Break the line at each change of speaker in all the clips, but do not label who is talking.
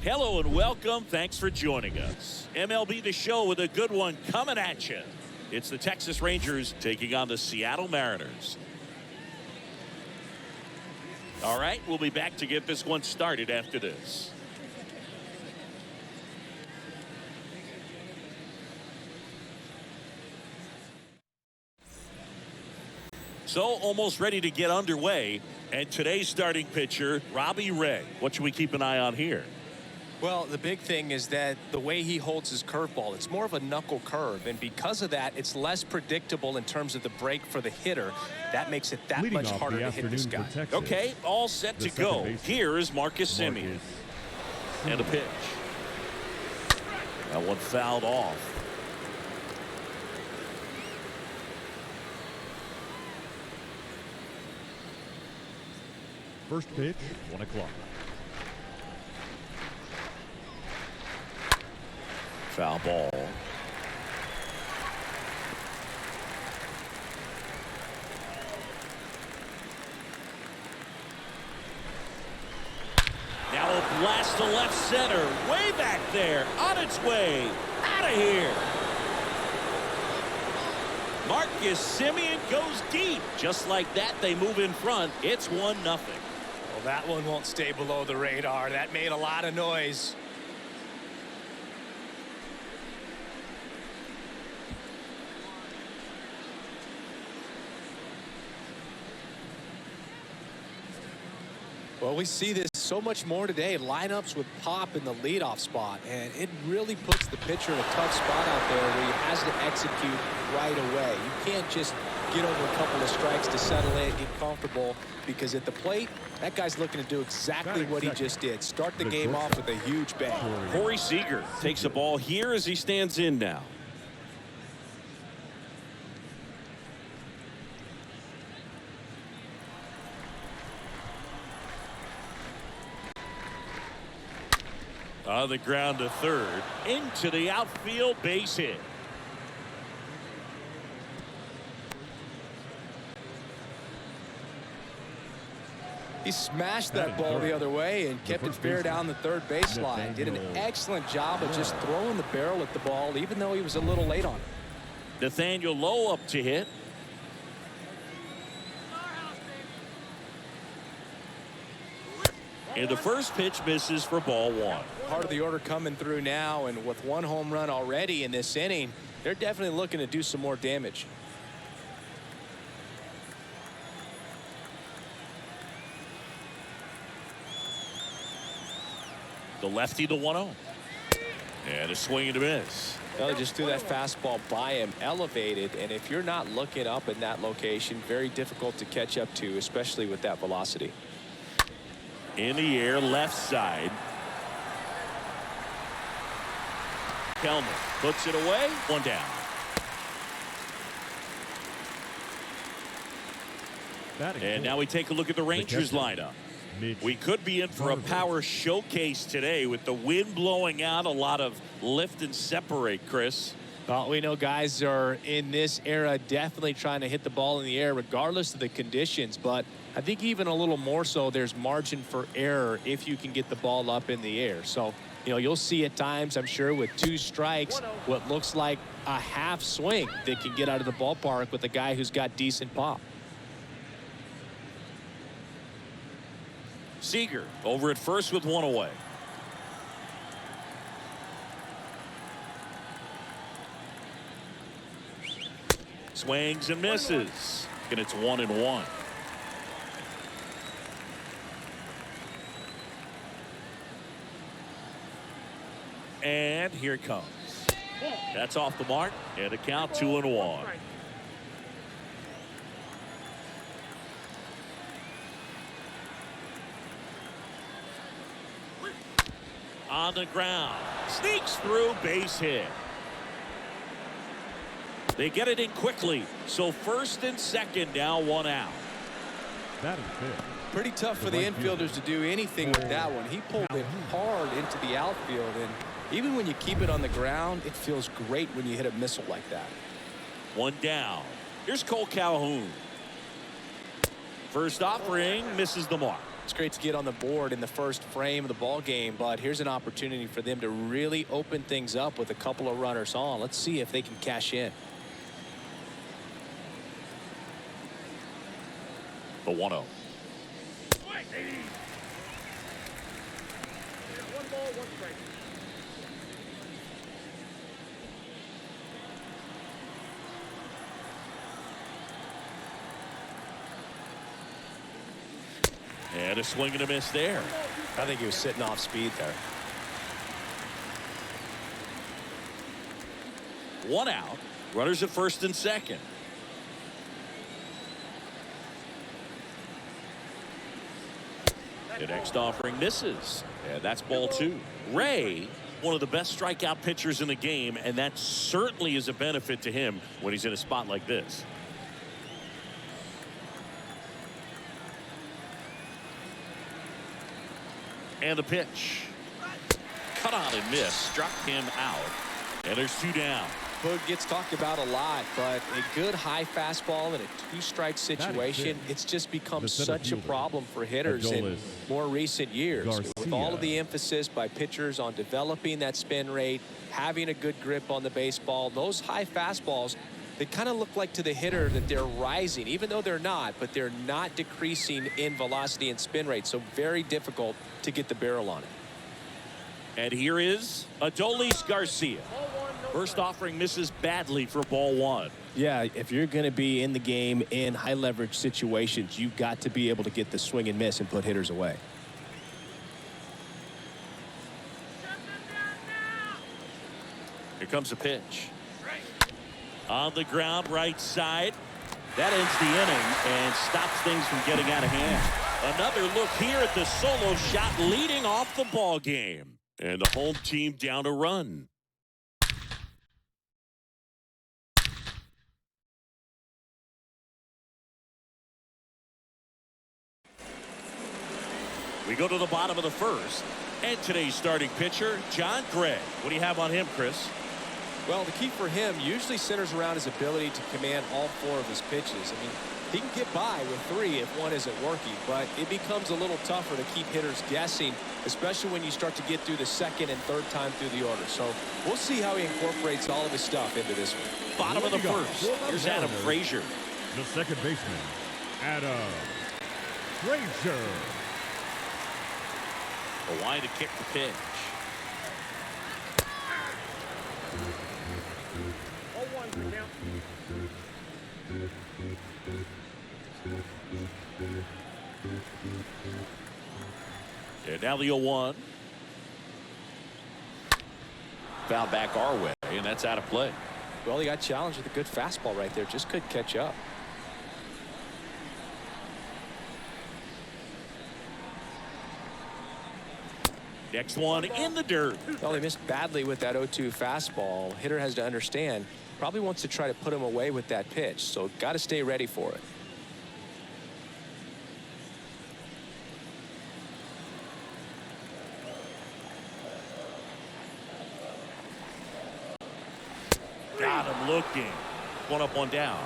Hello and welcome. Thanks for joining us. MLB The Show with a good one coming at you. It's the Texas Rangers taking on the Seattle Mariners. All right, we'll be back to get this one started after this. So almost ready to get underway. And today's starting pitcher, Robbie Ray. What should we keep an eye on here?
Well, the big thing is that the way he holds his curveball, it's more of a knuckle curve. And because of that, it's less predictable in terms of the break for the hitter. That makes it that much harder to hit this guy.
Okay, all set to go. Here is Marcus Semien. And a pitch. That one fouled off.
First pitch, 1 o'clock.
Foul ball. Now a blast to left center. Way back there. On its way. Out of here. Marcus Semien goes deep. Just like that, they move in front. It's 1-0.
Well, that one won't stay below the radar. That made a lot of noise. Well, we see this so much more today. Lineups with pop in the leadoff spot, and it really puts the pitcher in a tough spot out there where he has to execute right away. You can't just get over a couple of strikes to settle in, get comfortable, because at the plate, that guy's looking to do exactly what he just did. Start the game off with a huge bang.
Corey Seager takes a ball here as he stands in now. On the ground to third, into the outfield, base hit.
He smashed that ball the other way and kept it fair down the third baseline. Did an excellent job of just throwing the barrel at the ball, even though he was a little late on it.
Nathaniel Lowe up to hit. And the first pitch misses for ball 1.
Part of the order coming through now, and with 1 home run already in this inning, they're definitely looking to do some more damage.
The lefty to 1-0. And a swing and a miss.
Well, just threw that fastball by him, elevated, and if you're not looking up in that location, very difficult to catch up to, especially with that velocity.
In the air, left side. Kelman puts it away. 1 down. And now we take a look at the Rangers lineup. We could be in for a power showcase today with the wind blowing out, a lot of lift and separate, Chris.
Well, we know guys are in this era definitely trying to hit the ball in the air regardless of the conditions, but I think even a little more so there's margin for error if you can get the ball up in the air. So, you know, you'll see at times, I'm sure, with 2 strikes, what looks like a half swing that can get out of the ballpark with a guy who's got decent pop.
Seager over at first with 1 away. Swings and misses. And it's 1-1. And here it comes. That's off the mark. And a count 2-1. On the ground. Sneaks through, base hit. They get it in quickly. So first and second, now 1 out.
That is good.
Pretty tough for the infielders to do anything with that one. He pulled it hard into the outfield, and even when you keep it on the ground, it feels great when you hit a missile like that.
1 down. Here's Cole Calhoun. First offering misses the mark.
It's great to get on the board in the first frame of the ball game, but here's an opportunity for them to really open things up with a couple of runners on. Let's see if they can cash in.
The 1-0.
One ball, one strike.
And a swing and a miss there.
I think he was sitting off speed there.
1 out. Runners at first and second. The next offering misses. And that's ball 2. Ray, one of the best strikeout pitchers in the game, and that certainly is a benefit to him when he's in a spot like this. And the pitch. Cut on and miss. Struck him out. And there's 2 down.
Boog gets talked about a lot, but a good high fastball in a 2-strike situation, it's just become such a problem for hitters in more recent years. With all of the emphasis by pitchers on developing that spin rate, having a good grip on the baseball, those high fastballs, they kind of look like to the hitter that they're rising, even though they're not, but they're not decreasing in velocity and spin rate, so very difficult to get the barrel on it.
And here is Adolis Garcia. First offering misses badly for ball 1.
Yeah, if you're going to be in the game in high leverage situations, you've got to be able to get the swing and miss and put hitters away.
Here comes a pitch. On the ground, right side. That ends the inning and stops things from getting out of hand. Another look here at the solo shot leading off the ball game. And the home team down a run. We go to the bottom of the first. And today's starting pitcher, John Gray. What do you have on him, Chris?
Well, the key for him usually centers around his ability to command all 4 of his pitches. I mean, he can get by with 3 if one isn't working, but it becomes a little tougher to keep hitters guessing, especially when you start to get through the second and third time through the order. So we'll see how he incorporates all of his stuff into this one.
Bottom of the first. Here's Adam Frazier.
The second baseman, Adam Frazier.
A line to kick the pitch. And now the 0-1. Foul back our way, and that's out of play.
Well, he got challenged with a good fastball right there. Just couldn't catch up.
Next one in the dirt.
Well, he missed badly with that 0-2 fastball. Hitter has to understand, probably wants to try to put him away with that pitch, so got to stay ready for it.
Got him looking. One up, one down.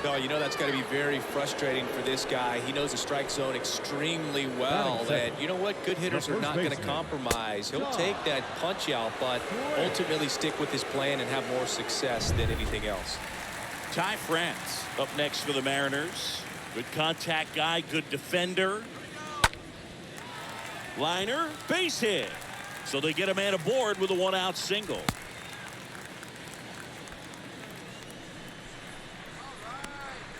No, you know that's got to be very frustrating for this guy. He knows the strike zone extremely well, and you know what? Good hitters are not going to compromise. He'll take that punch out, but ultimately stick with his plan and have more success than anything else.
Ty France up next for the Mariners. Good contact guy, good defender. Liner, base hit. So they get a man aboard with a 1-out single.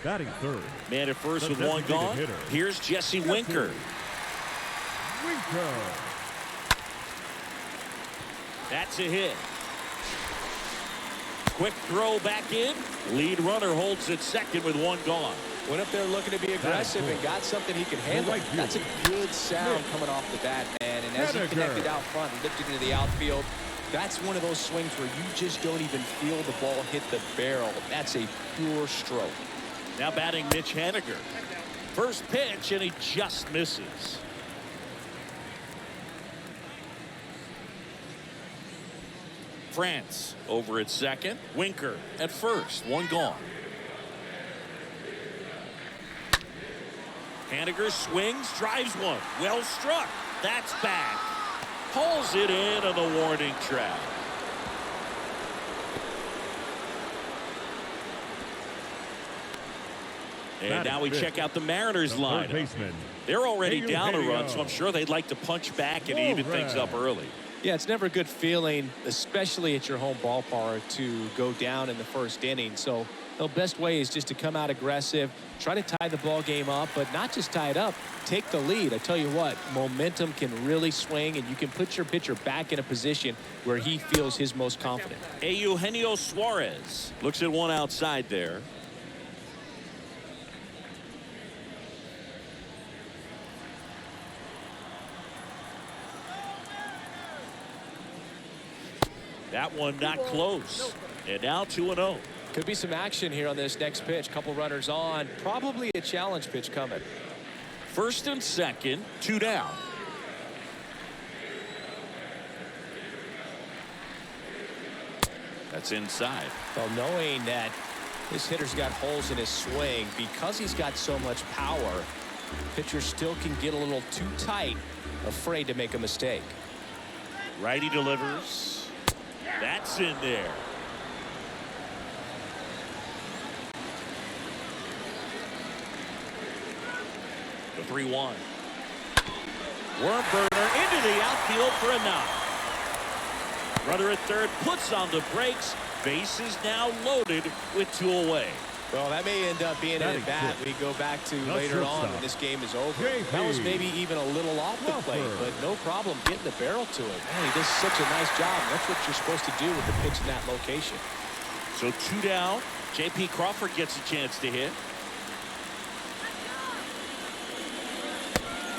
Batting third.
Man at first
The
with 1 gone.
hitter.
Here's Jesse Winker.
Winker.
That's a hit. Quick throw back in. Lead runner holds at second with 1 gone.
Went up there looking to be aggressive and got something he can handle. That's a good sound coming off the bat, man. And as he connected out front and lifted into the outfield, that's one of those swings where you just don't even feel the ball hit the barrel. That's a pure stroke.
Now batting Mitch Haniger. First pitch, and he just misses. France over at second. Winker at first. 1 gone. Haniger swings, drives one. Well struck. That's back. Pulls it in on the warning track. And now we check out the Mariners lineup. They're already down a run, so I'm sure they'd like to punch back and even things up early.
Yeah, it's never a good feeling, especially at your home ballpark, to go down in the first inning. So the best way is just to come out aggressive, try to tie the ball game up, but not just tie it up, take the lead. I tell you what, momentum can really swing, and you can put your pitcher back in a position where he feels his most confident.
Eugenio Suarez looks at one outside there. That one not close. And now 2-0.
Could be some action here on this next pitch. Couple runners on. Probably a challenge pitch coming.
First and second, 2 down. That's inside.
Well, knowing that this hitter's got holes in his swing, because he's got so much power, pitcher still can get a little too tight, afraid to make a mistake.
Righty delivers. That's in there. The 3-1. Worm burner into the outfield for a knock. Runner at third puts on the brakes. Bases now loaded with 2 away.
Well, that may end up being an at-bat we go back to later on when this game is over. That was maybe even a little off the plate, but no problem getting the barrel to it. Man, he does such a nice job. That's what you're supposed to do with the pitch in that location.
So 2 down. J.P. Crawford gets a chance to hit.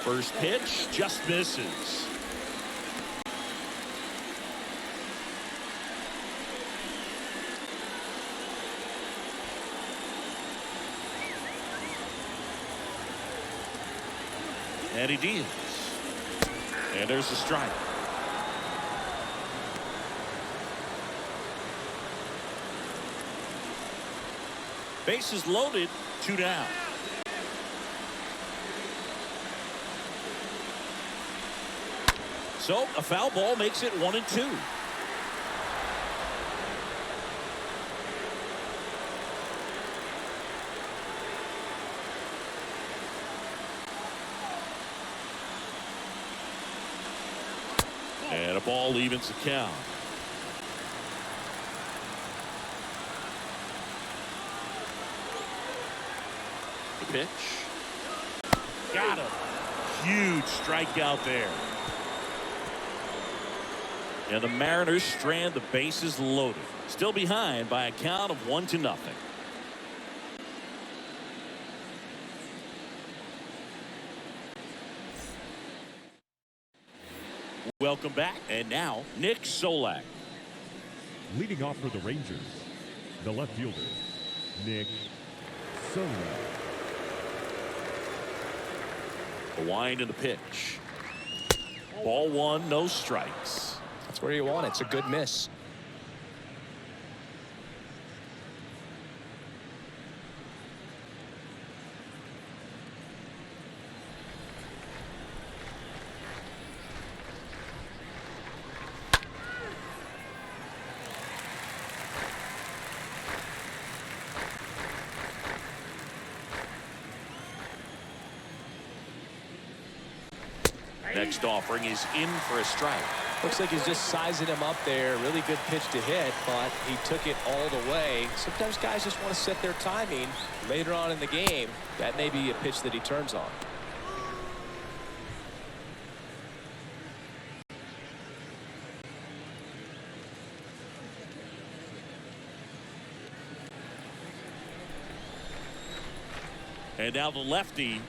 First pitch just misses. And he deals. And there's a strike. Bases loaded, 2 down. So a foul ball makes it 1-2. And a ball evens the count. The pitch. Got him. Huge strikeout there. And the Mariners strand the bases loaded. Still behind by a count of 1-0. Welcome back. And now, Nick Solak.
Leading off for the Rangers, the left fielder, Nick Solak.
The wind and the pitch. Ball 1, no strikes.
That's where you want it. It's a good miss.
Next offering is in for a strike.
Looks like he's just sizing him up there. Really good pitch to hit, but he took it all the way. Sometimes guys just want to set their timing later on in the game. That may be a pitch that he turns on.
And now the lefty.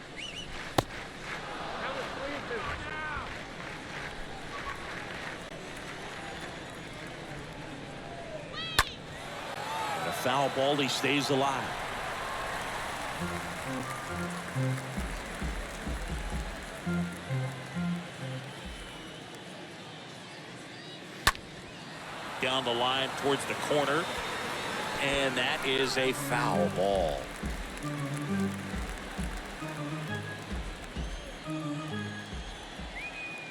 And a foul ball, he stays alive. Down the line towards the corner. And that is a foul ball.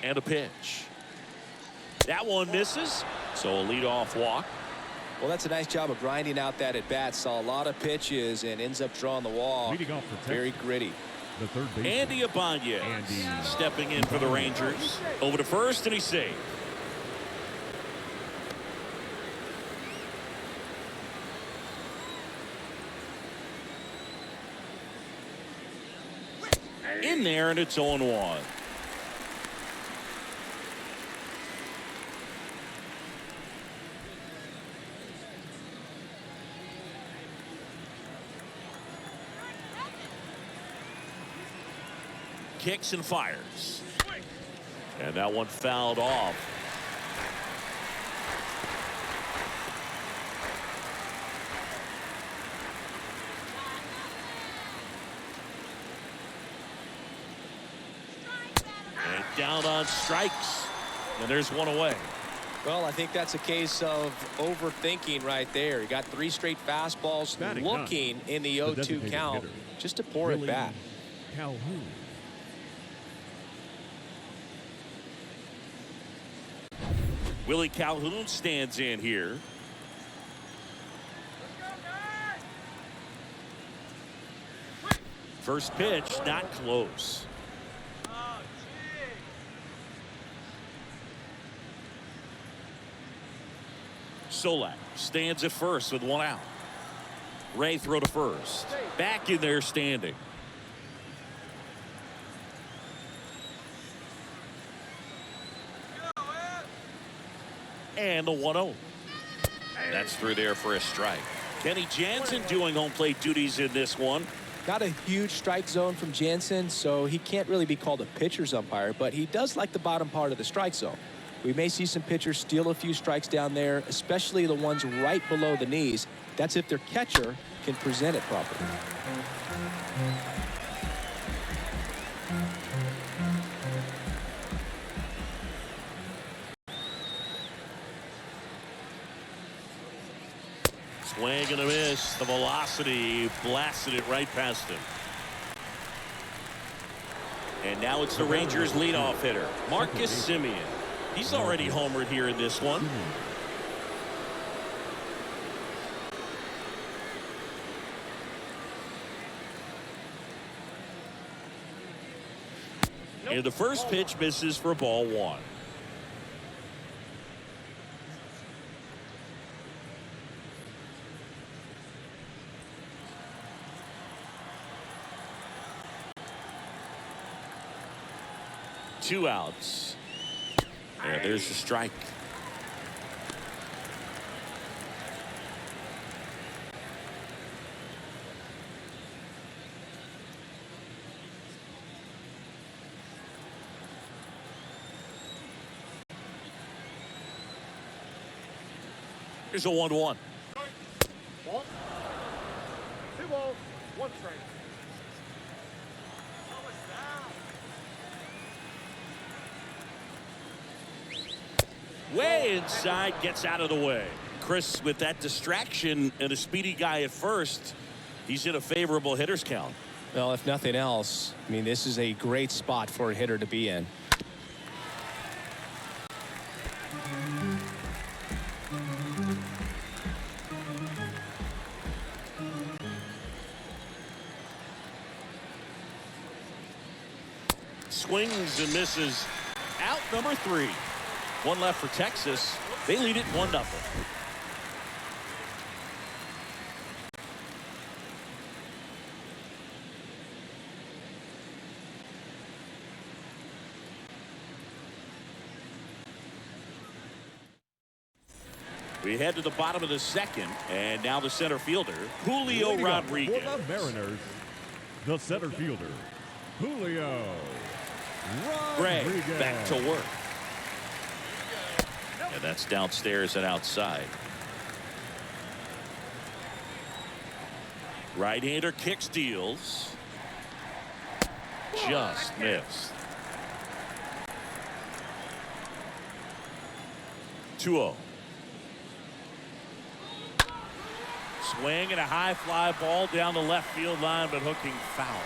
And a pitch. That one misses. So a leadoff walk.
Well, that's a nice job of grinding out that at bat. Saw a lot of pitches and ends up drawing the walk.
Leading off for Texas,
very gritty.
the third baseman.
Andy Ibanez stepping in for the Rangers. Over to first, and he's safe. In there, and it's 0-1. Kicks and fires. And that one fouled off. And down on strikes. And there's one away.
Well, I think that's a case of overthinking right there. He got 3 straight fastballs
Batting
looking in the 0-2
designated
count
hitter,
just to pour it
Willie
back.
Calhoun.
Willie Calhoun stands in here. First pitch, not close. Solak stands at first with 1 out. Ray throw to first. Back in there standing. And the 1-0. That's through there for a strike. Kenny Jansen doing home plate duties in this one.
Got a huge strike zone from Jansen, so he can't really be called a pitcher's umpire, but he does like the bottom part of the strike zone. We may see some pitchers steal a few strikes down there, especially the ones right below the knees. That's if their catcher can present it properly.
Swing and a miss. The velocity blasted it right past him. And now it's the Rangers leadoff hitter, Marcus Semien. He's already homered here in this one. And the first pitch misses for ball 1. Two outs. And there's the strike. Here's a 1-1.
1, 2 balls, 1 strike.
Way inside, gets out of the way. Chris, with that distraction and a speedy guy at first, he's in a favorable hitter's count.
Well, if nothing else, I mean, this is a great spot for a hitter to be in.
Swings and misses. Out number 3. 1 left for Texas. They lead it 1-0. We head to the bottom of the second, and now the center fielder, Julio
Leading up
Rodriguez.
For the Mariners, the center fielder, Julio
Gray
Rodriguez.
back to work. And that's downstairs and outside. Right-hander kick steals. Just missed. 2-0. Swing and a high fly ball down the left field line, but hooking foul.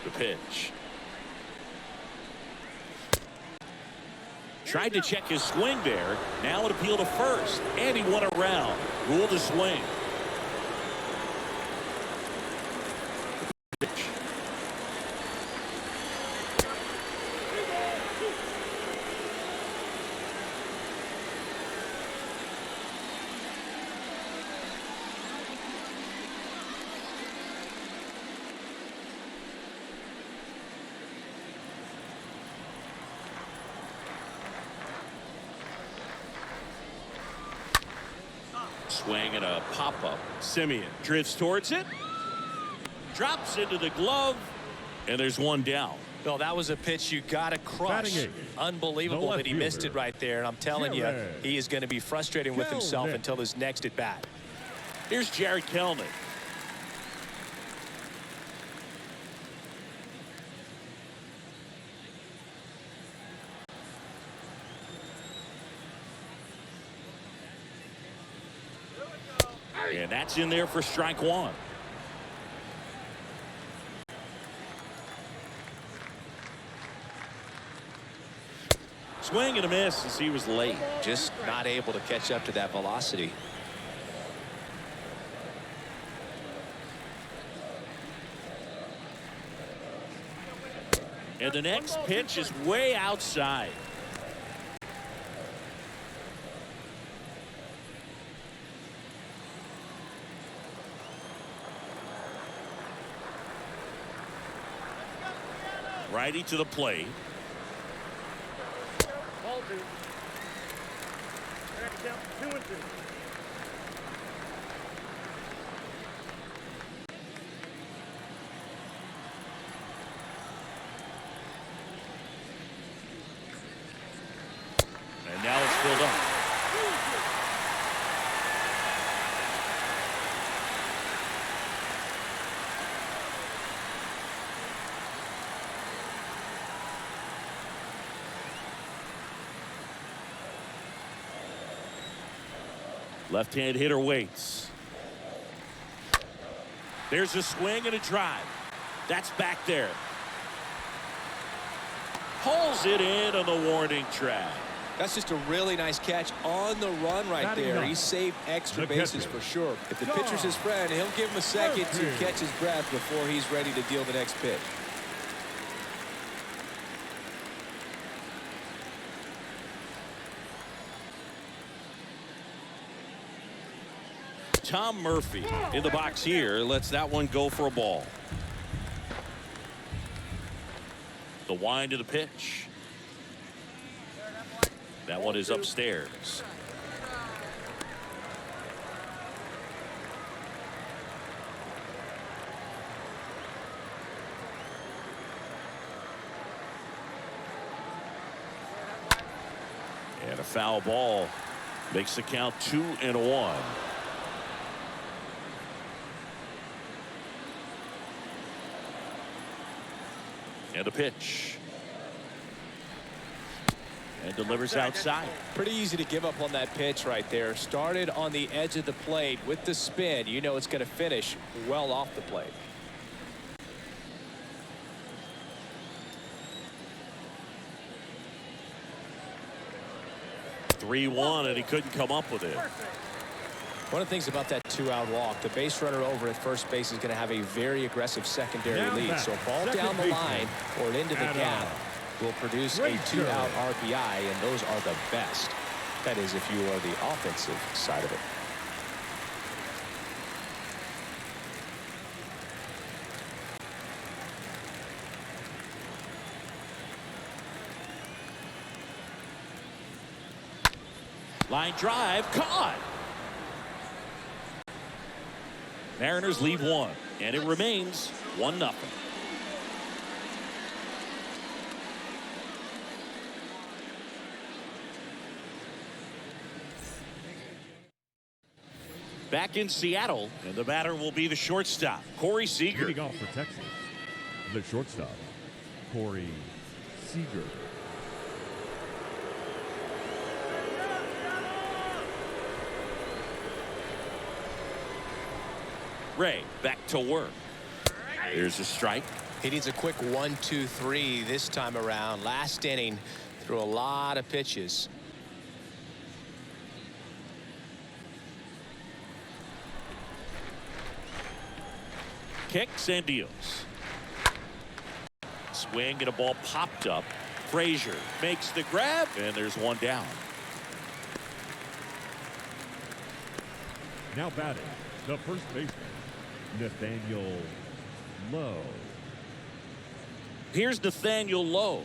The pitch. Tried to check his swing there. Now an appeal to first. And he won around. Ruled a swing. Swing and a pop-up. Simeon drifts towards it. Drops into the glove. And there's one down.
Well, that was a pitch you got to crush. Unbelievable that he missed it right there. And I'm telling you, he is going to be frustrated with himself until his next at bat.
Here's Jared Kelnick. And that's in there for strike one. Swing and a miss as he was late.
Just not able to catch up to that velocity.
And the next pitch is way outside. Righty to the plate.
Ball two. Count 2-2.
And now it's filled up. Left-hand hitter waits. There's a swing and a drive. That's back there. Pulls it in on the warning track.
That's just a really nice catch on the run right there. He saved extra bases for sure. If the pitcher's his friend, he'll give him a second to catch his breath before he's ready to deal the next pitch.
Tom Murphy in the box here lets that one go for a ball. The wind of the pitch. That one is upstairs. And a foul ball makes the count 2-1. And a pitch. And delivers outside.
Pretty easy to give up on that pitch right there. Started on the edge of the plate with the spin. You know it's going to finish well off the plate.
(3-1) and he couldn't come up with it.
One of the things about that 2-out walk, the base runner over at first base is going to have a very aggressive secondary lead. So a ball down the line or into the gap will produce a 2-out RBI, and those are the best. That is, if you are the offensive side of it.
Line drive caught. Mariners lead one, and it remains 1-0. Back in Seattle, and the batter will be the shortstop, Corey Seager.
Leading off for Texas, the shortstop, Corey Seager.
Ray back to work. Here's a strike.
He needs a quick 1, 2, 3 this time around. Last inning, threw a lot of pitches.
Kicks and deals. Swing and a ball popped up. Frazier makes the grab, and there's one down.
Now batting, the first baseman, Nathaniel Lowe.
Here's Nathaniel Lowe.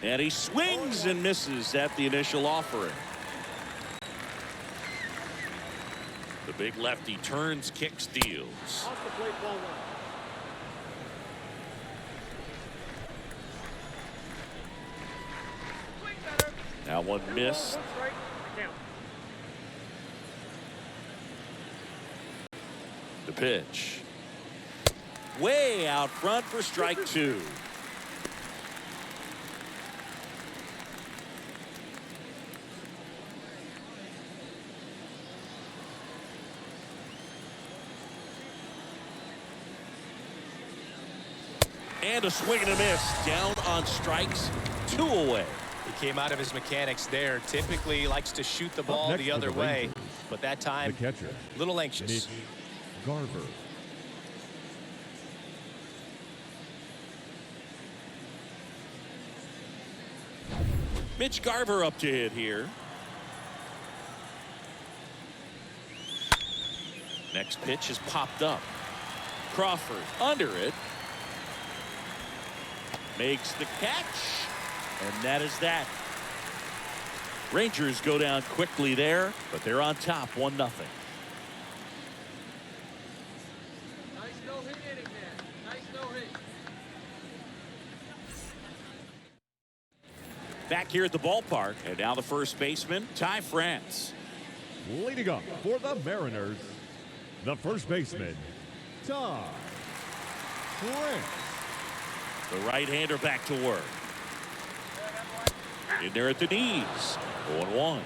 And he swings and misses at the initial offering. The big lefty turns, kicks, deals.
Off the plate, ball 1.
Now one missed.
1 strike. Count.
The pitch. Way out front for strike 2. And a swing and a miss. Down on strikes. 2 away.
He came out of his mechanics there. Typically he likes to shoot the ball
next
the
for
other
the
way,
Rangers,
but that
The
time
catcher,
a little anxious.
Mitch Garver.
Mitch Garver up to hit here. Next pitch is popped up. Crawford under it. Makes the catch. And that is that. Rangers go down quickly there, but they're on top 1-0.
Nice no-hit inning there. Nice no-hit.
Back here at the ballpark, and now the first baseman, Ty France.
Leading up for the Mariners, the first baseman, Ty France.
The right-hander back to work. In there at the knees. 0-1.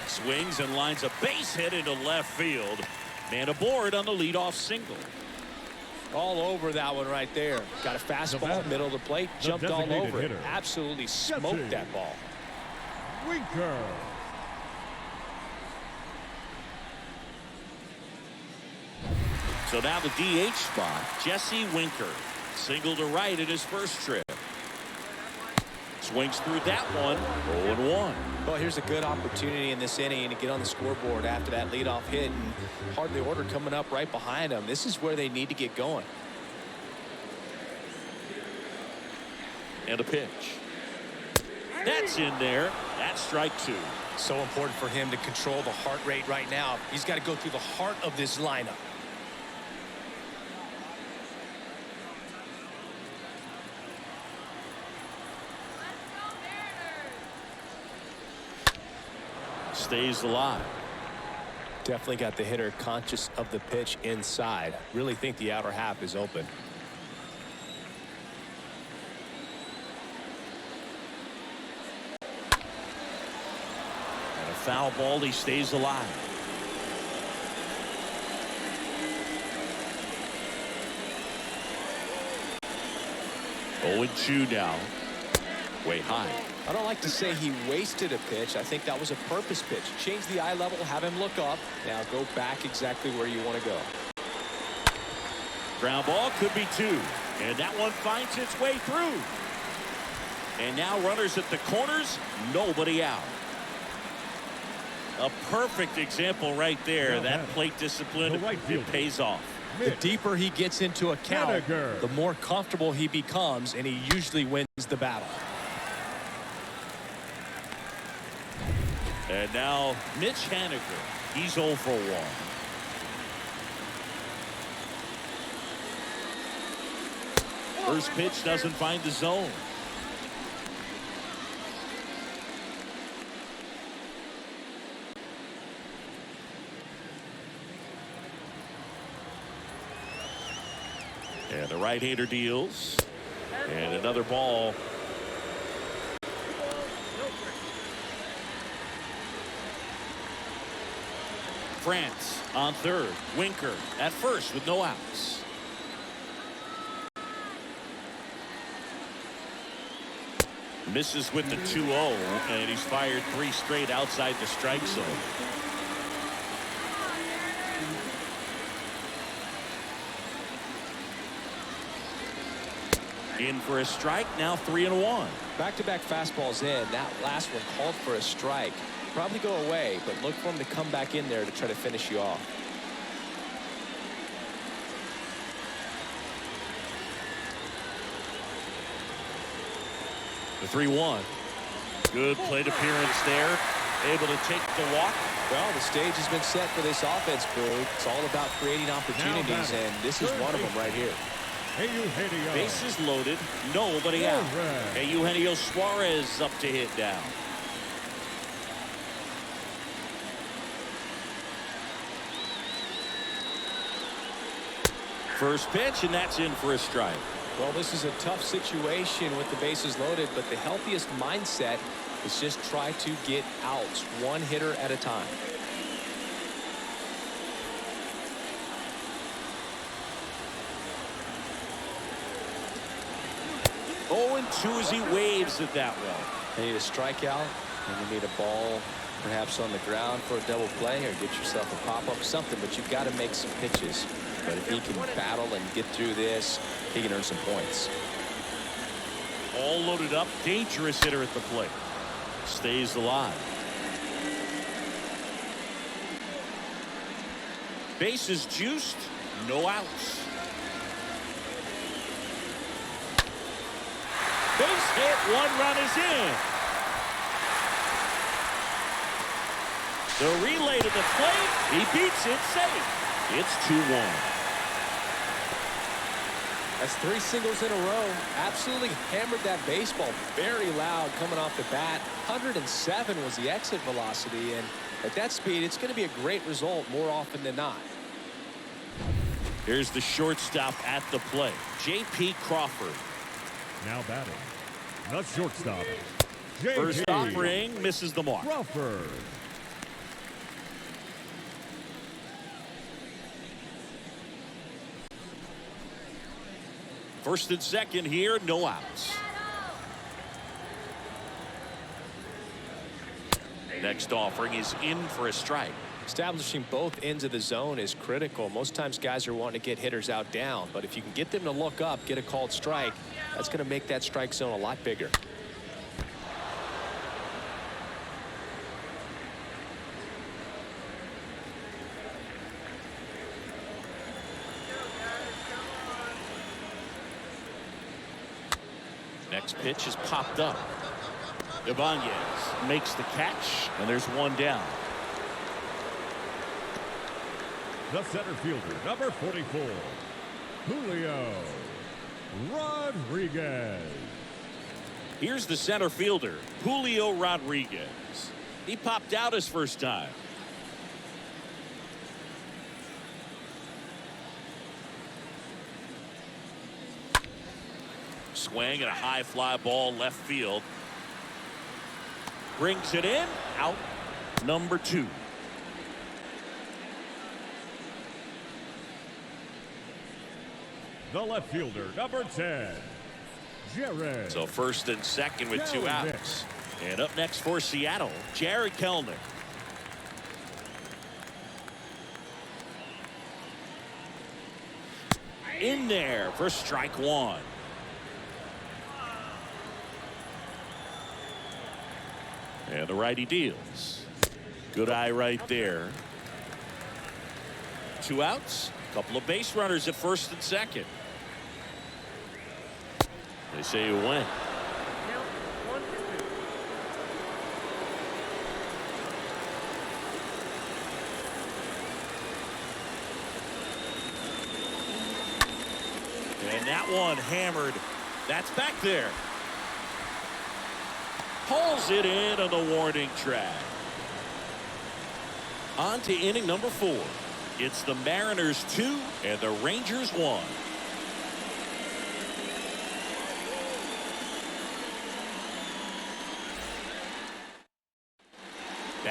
Swings and lines a base hit into left field. Man aboard on the leadoff single.
All over that one right there. Got a fastball, middle of the plate, jumped all
designated
over it.
hitter,
Absolutely smoked
Jesse
that ball.
Winker.
So now the DH spot, Jesse Winker. Single to right in his first trip. Swings through that one. 0-1.
Well, here's a good opportunity in this inning to get on the scoreboard after that leadoff hit, and hardly order coming up right behind them. This is where they need to get going.
And a pitch. That's in there. That's strike 2.
So important for him to control the heart rate right now. He's got to go through the heart of this lineup.
Stays alive.
Definitely got the hitter conscious of the pitch inside. Really think the outer half is open.
And a foul ball. He stays alive. Oh, 0-2 now. Way high.
I don't like to say he wasted a pitch. I think that was a purpose pitch. Change the eye level, have him look up. Now go back exactly where you want to go.
Ground ball could be 2. And that one finds its way through. And now runners at the corners, nobody out. A perfect example right there. That plate discipline, it pays off.
The deeper he gets into a count, the more comfortable he becomes, and he usually wins the battle.
And now Mitch Haniger. He's 0 for 1. First pitch doesn't find the zone. The right-hander deals. And another ball. France on third. Winker at first with no outs. Misses with the 2-0, and he's fired 3 straight outside the strike zone. In for a strike, now 3-1.
Back-to-back fastballs in. That last one called for a strike. Probably go away, but look for him to come back in there to try to finish you off.
The 3-1. Good plate appearance there. Able to take the walk.
Well, the stage has been set for this offense, Boo. It's all about creating opportunities, and this is one of them right here.
Bases loaded, nobody out. Eugenio Suarez up to hit down. First pitch, and that's in for a strike.
Well, this is a tough situation with the bases loaded, but the healthiest mindset is just try to get outs, one hitter at a time.
Oh, and 2 as he waves it that way.
You need a strikeout, and you need a ball perhaps on the ground for a double play, or get yourself a pop-up, something, but you've got to make some pitches. But if he can battle and get through this, he can earn some points.
All loaded up, dangerous hitter at the plate. Stays alive. Bases juiced, no outs. Base hit, 1 run is in. The relay to the plate, he beats it safe. It's 2-1.
That's 3 singles in a row. Absolutely hammered that baseball. Very loud coming off the bat. 107 was the exit velocity, and at that speed, it's going to be a great result more often than not.
Here's the shortstop at the plate, J.P. Crawford.
Now batting, the shortstop, J.P.
First offering, misses the mark.
Crawford.
First and second here, no outs. Next offering is in for a strike.
Establishing both ends of the zone is critical. Most times guys are wanting to get hitters out down, but if you can get them to look up, get a called strike, that's going to make that strike zone a lot bigger.
Next pitch is popped up. Ibanez makes the catch, and there's 1 down.
The center fielder, number 44, Julio Rodriguez.
Here's the center fielder, Julio Rodriguez. He popped out his first time. Swing and a high fly ball left field. Brings it in. Out number 2.
The left fielder, number 10, Jared.
So first and second with 2 outs. And up next for Seattle, Jared Kelenic. In there for strike 1. And the righty deals. Good eye right there. 2 outs. Couple of base runners at first and second. They say you win. And that one hammered. That's back there. Pulls it in on the warning track. On to inning number 4. It's the Mariners 2 and the Rangers 1.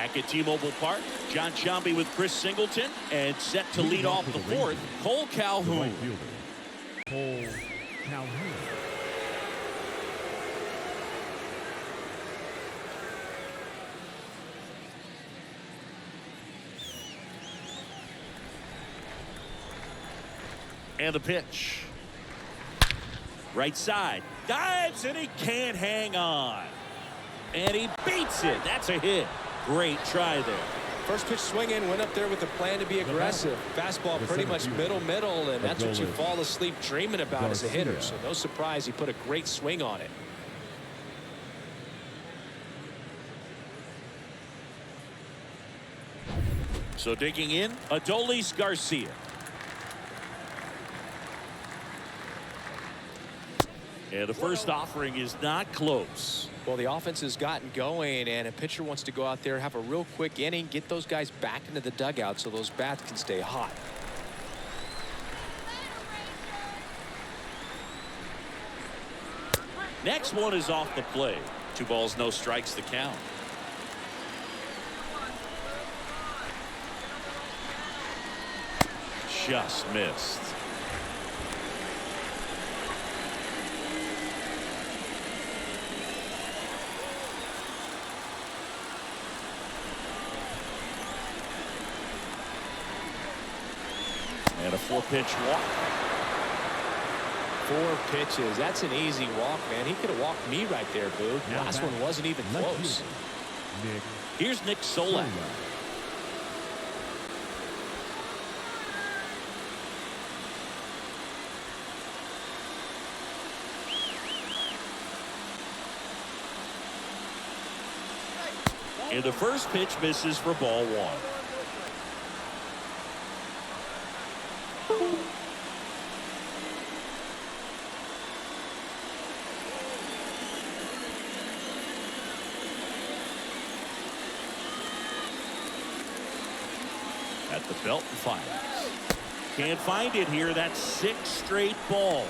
Back at T-Mobile Park, John Sciambi with Chris Singleton, and set to lead off the fourth, Cole
The
Calhoun.
right fielder, Cole Calhoun.
And the pitch. Right side. Dives, and he can't hang on. And he beats it. That's a hit. Great try there.
First pitch swinging, went up there with the plan to be aggressive. Fastball pretty much middle, and that's what you fall asleep dreaming about as a hitter. So no surprise, he put a great swing on it.
So digging in, Adolis Garcia. And the first offering is not close.
Well, the offense has gotten going, and a pitcher wants to go out there, have a real quick inning, get those guys back into the dugout so those bats can stay hot.
Next one is off the plate. 2 balls, no strikes, the count. Just missed. And a 4-pitch walk.
4 pitches. That's an easy walk, man. He could have walked me right there, Boo.
Now
Last
back,
one wasn't even
left
close.
fielder, Nick
Here's Nick Solak. And the first pitch misses for ball 1. At the belt and fires. Can't find it here. That's 6 straight balls.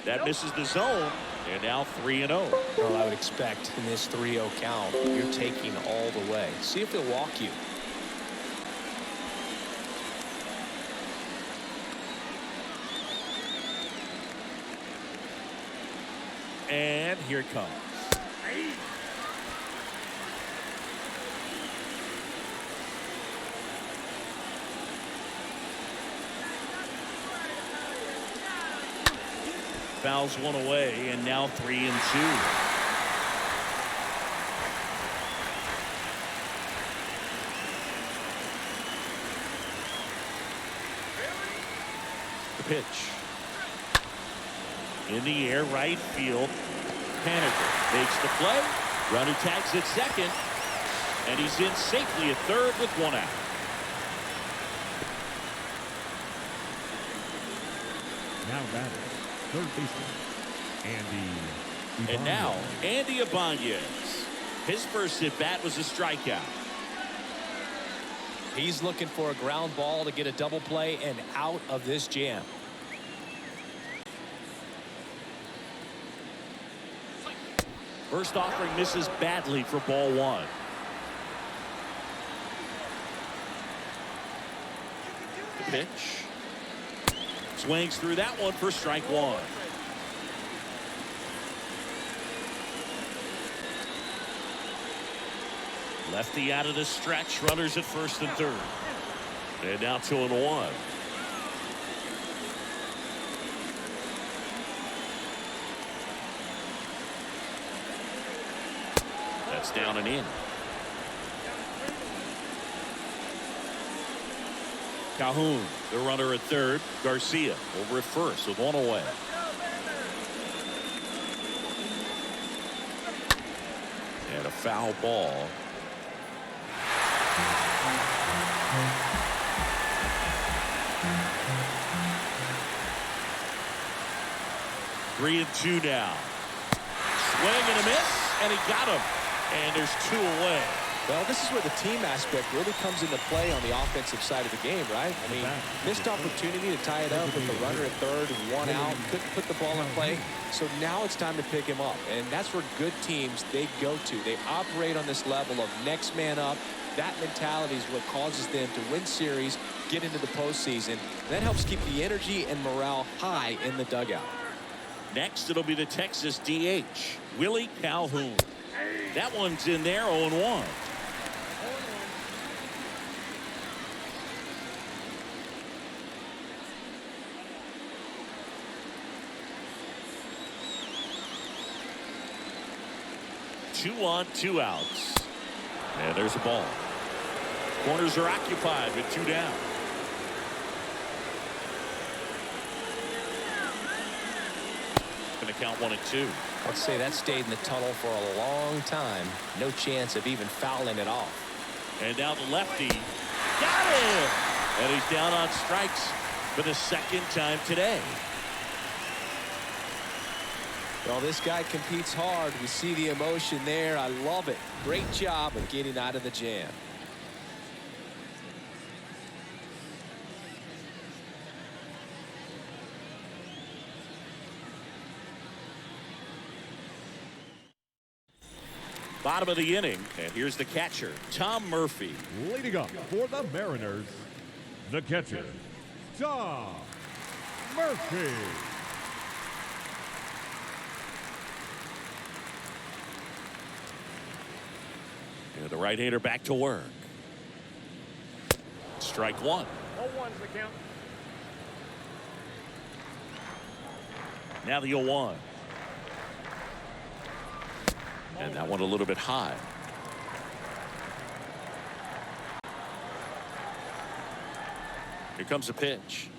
That misses the zone, and now 3-0.
Well, I would expect in this 3-0 count, you're taking all the way. See if he'll walk you.
And here it comes. Fouls one away, and now 3-2. The pitch. In the air, right field. Haniger makes the play. Runner tags at second. And he's in safely at third with 1 out.
now batting, third baseman, Andy.
And now, Andy Ibanez. His first at bat was a strikeout.
He's looking for a ground ball to get a double play and out of this jam.
First offering misses badly for ball 1. The pitch. Swings through that one for strike 1. Lefty out of the stretch. Runners at first and third. And now 2-1. That's down and in. Calhoun, the runner at third. Garcia over at first with 1 away. And a foul ball. Three and 2 now. Swing and a miss, and he got him. And there's 2 away.
Well, this is where the team aspect really comes into play on the offensive side of the game, right? I mean, missed opportunity to tie it up with the runner at third and one out. Couldn't put the ball in play. So now it's time to pick him up. And that's where good teams, they go to. They operate on this level of next man up. That mentality is what causes them to win series, get into the postseason. And that helps keep the energy and morale high in the dugout.
Next, it'll be the Texas DH, Willie Calhoun. That one's in there, 0-1. Two on, two outs. And there's a ball. Corners are occupied with two down. Going to count 1-2.
I'd say that stayed in the tunnel for a long time. No chance of even fouling it off.
And now the lefty. Got him! And he's down on strikes for the second time today.
Well, this guy competes hard. We see the emotion there. I love it. Great job of getting out of the jam.
Bottom of the inning, and here's the catcher, Tom Murphy.
Leading up for the Mariners, the catcher, Tom Murphy.
And the right-hander back to work. Strike one.
0-1's the count.
Now the 0-1. And that one a little bit high. Here comes a pitch.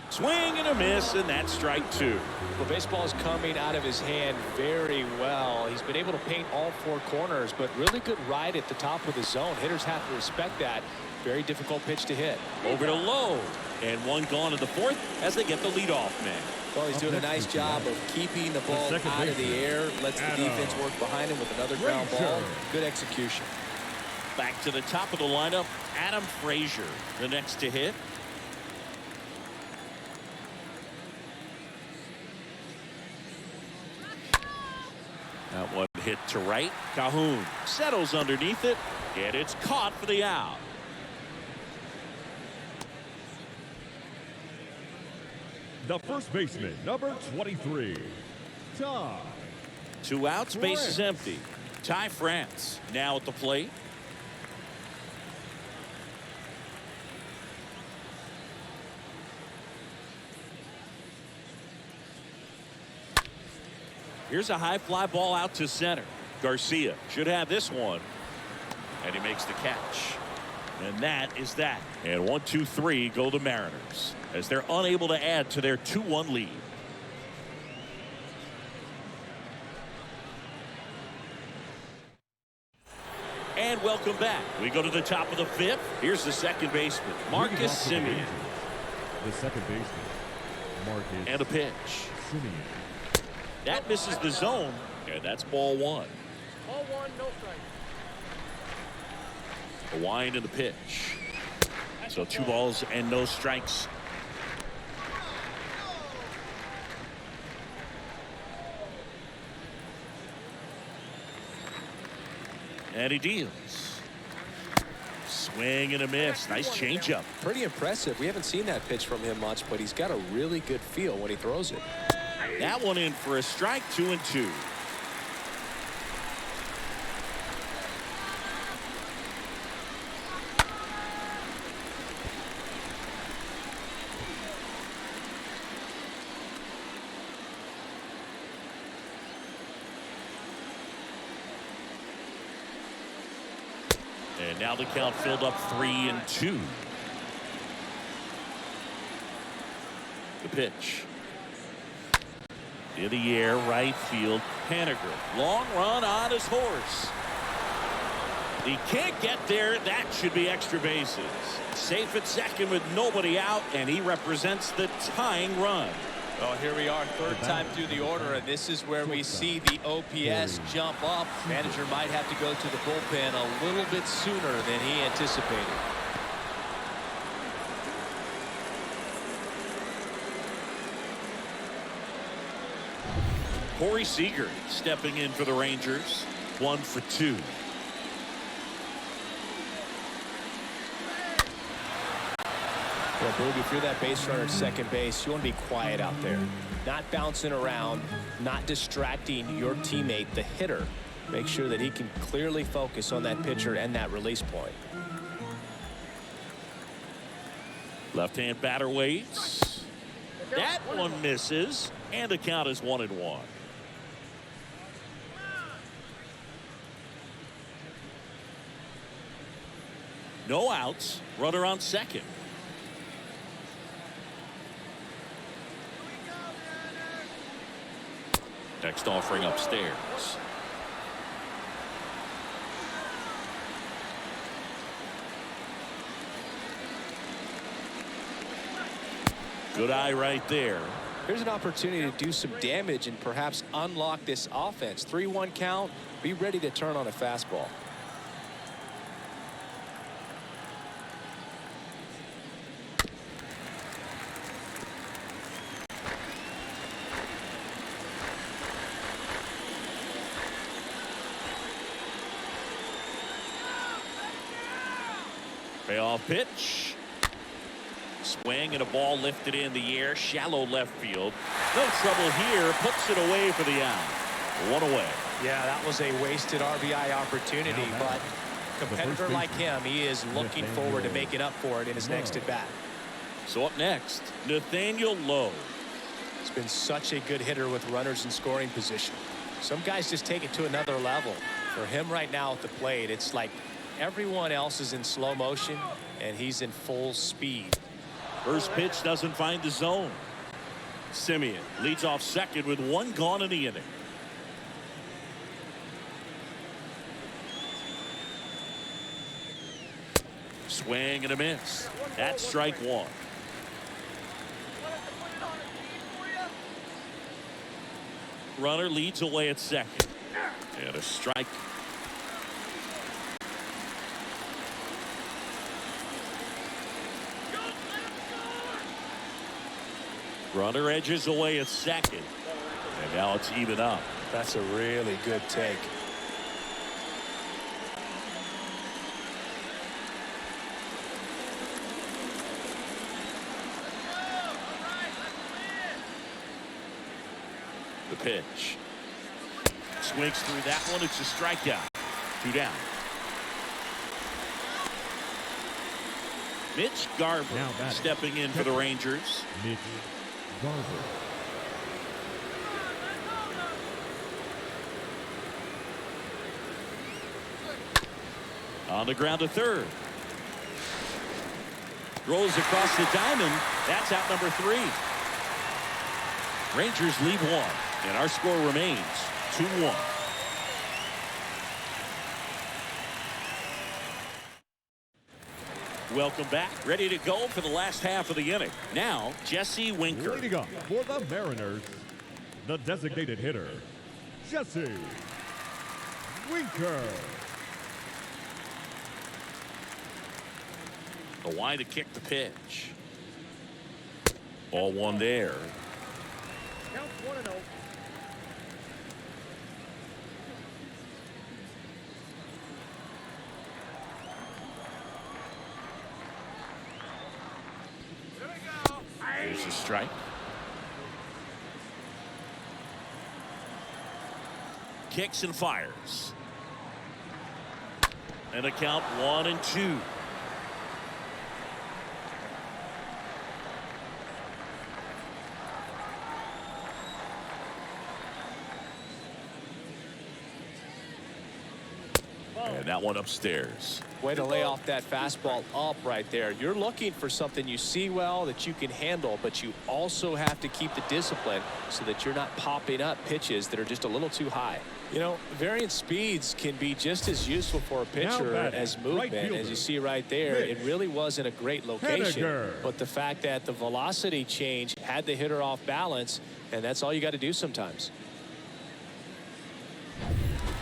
Swing and a miss, and that's strike two.
Well, baseball is coming out of his hand very well. He's been able to paint all four corners, but really good ride at the top of the zone. Hitters have to respect that. Very difficult pitch to hit.
Over to Lowe. And one gone in the fourth as they get the leadoff man.
Well, he's doing a nice job of keeping the ball out of the air. Lets the defense work behind him with another ground ball. Good execution.
Back to the top of the lineup, Adam Frazier, the next to hit. That one hit to right. Calhoun settles underneath it, and it's caught for the out.
The first baseman, number 23, Ty.
Two outs, base is empty. Ty France now at the plate. Here's a high fly ball out to center. Garcia should have this one. And he makes the catch. And that is that. And 1-2-3 go the Mariners as they're unable to add to their 2-1 lead. And welcome back. We go to the top of the fifth. Here's the second baseman, Marcus Semien.
The second baseman, Marcus.
And a pitch.
Semien.
That misses the zone, and that's ball one.
0-1, no strike.
A wind in the pitch. So 2 balls and no strikes. And he deals. Swing and a miss. Nice changeup.
Pretty impressive. We haven't seen that pitch from him much, but he's got a really good feel when he throws it.
That one in for a strike, 2-2. And now the count filled up 3-2. The pitch. In the air, right field. Haniger. Long run on his horse. He can't get there. That should be extra bases. Safe at second with nobody out, and he represents the tying run.
Well, here we are, third time through the order, and this is where we see the OPS jump up. Manager might have to go to the bullpen a little bit sooner than he anticipated.
Corey Seager stepping in for the Rangers. 1 for 2.
Well, Boog, if you're that base runner at second base, you want to be quiet out there. Not bouncing around, not distracting your teammate, the hitter. Make sure that he can clearly focus on that pitcher and that release point.
Left-hand batter waits. That one misses, and the count is 1-1. No outs. Runner on second. Next offering upstairs. Good eye right there.
Here's an opportunity to do some damage and perhaps unlock this offense. 3-1 count. Be ready to turn on a fastball.
Payoff pitch. Swing and a ball lifted in the air. Shallow left field. No trouble here. Puts it away for the out. 1 away.
Yeah, that was a wasted RBI opportunity, but a competitor like him, he is looking forward to making up for it in his next at bat.
So up next, Nathaniel Lowe.
He's been such a good hitter with runners in scoring position. Some guys just take it to another level. For him right now at the plate, it's like everyone else is in slow motion and he's in full speed.
First pitch doesn't find the zone. Simeon leads off second with 1 gone in the inning. Swing and a miss. That's strike 1. Runner leads away at second. And a strike. Runner edges away at second. And now it's even up.
That's a really good take.
The pitch. Swings through that one. It's a strikeout. 2 down. Mitch Garver stepping in for the Rangers.
Mitch Garver.
On the ground to third. Throws across the diamond. That's out number 3. Rangers lead 1, and our score remains 2-1. Welcome back. Ready to go for the last half of the inning. Now, Jesse Winker.
Leading up for the Mariners, the designated hitter, Jesse Winker.
The wide to kick the pitch. Ball 1 there.
Count 1-0.
There's a strike. Kicks and fires. And a count 1-2. And that one upstairs.
Way to lay off that fastball up right there. You're looking for something you see well that you can handle, but you also have to keep the discipline so that you're not popping up pitches that are just a little too high. You know, varying speeds can be just as useful for a pitcher as movement. As you see right there, it really wasn't a great location. But the fact that the velocity change had the hitter off balance, and that's all you got to do sometimes.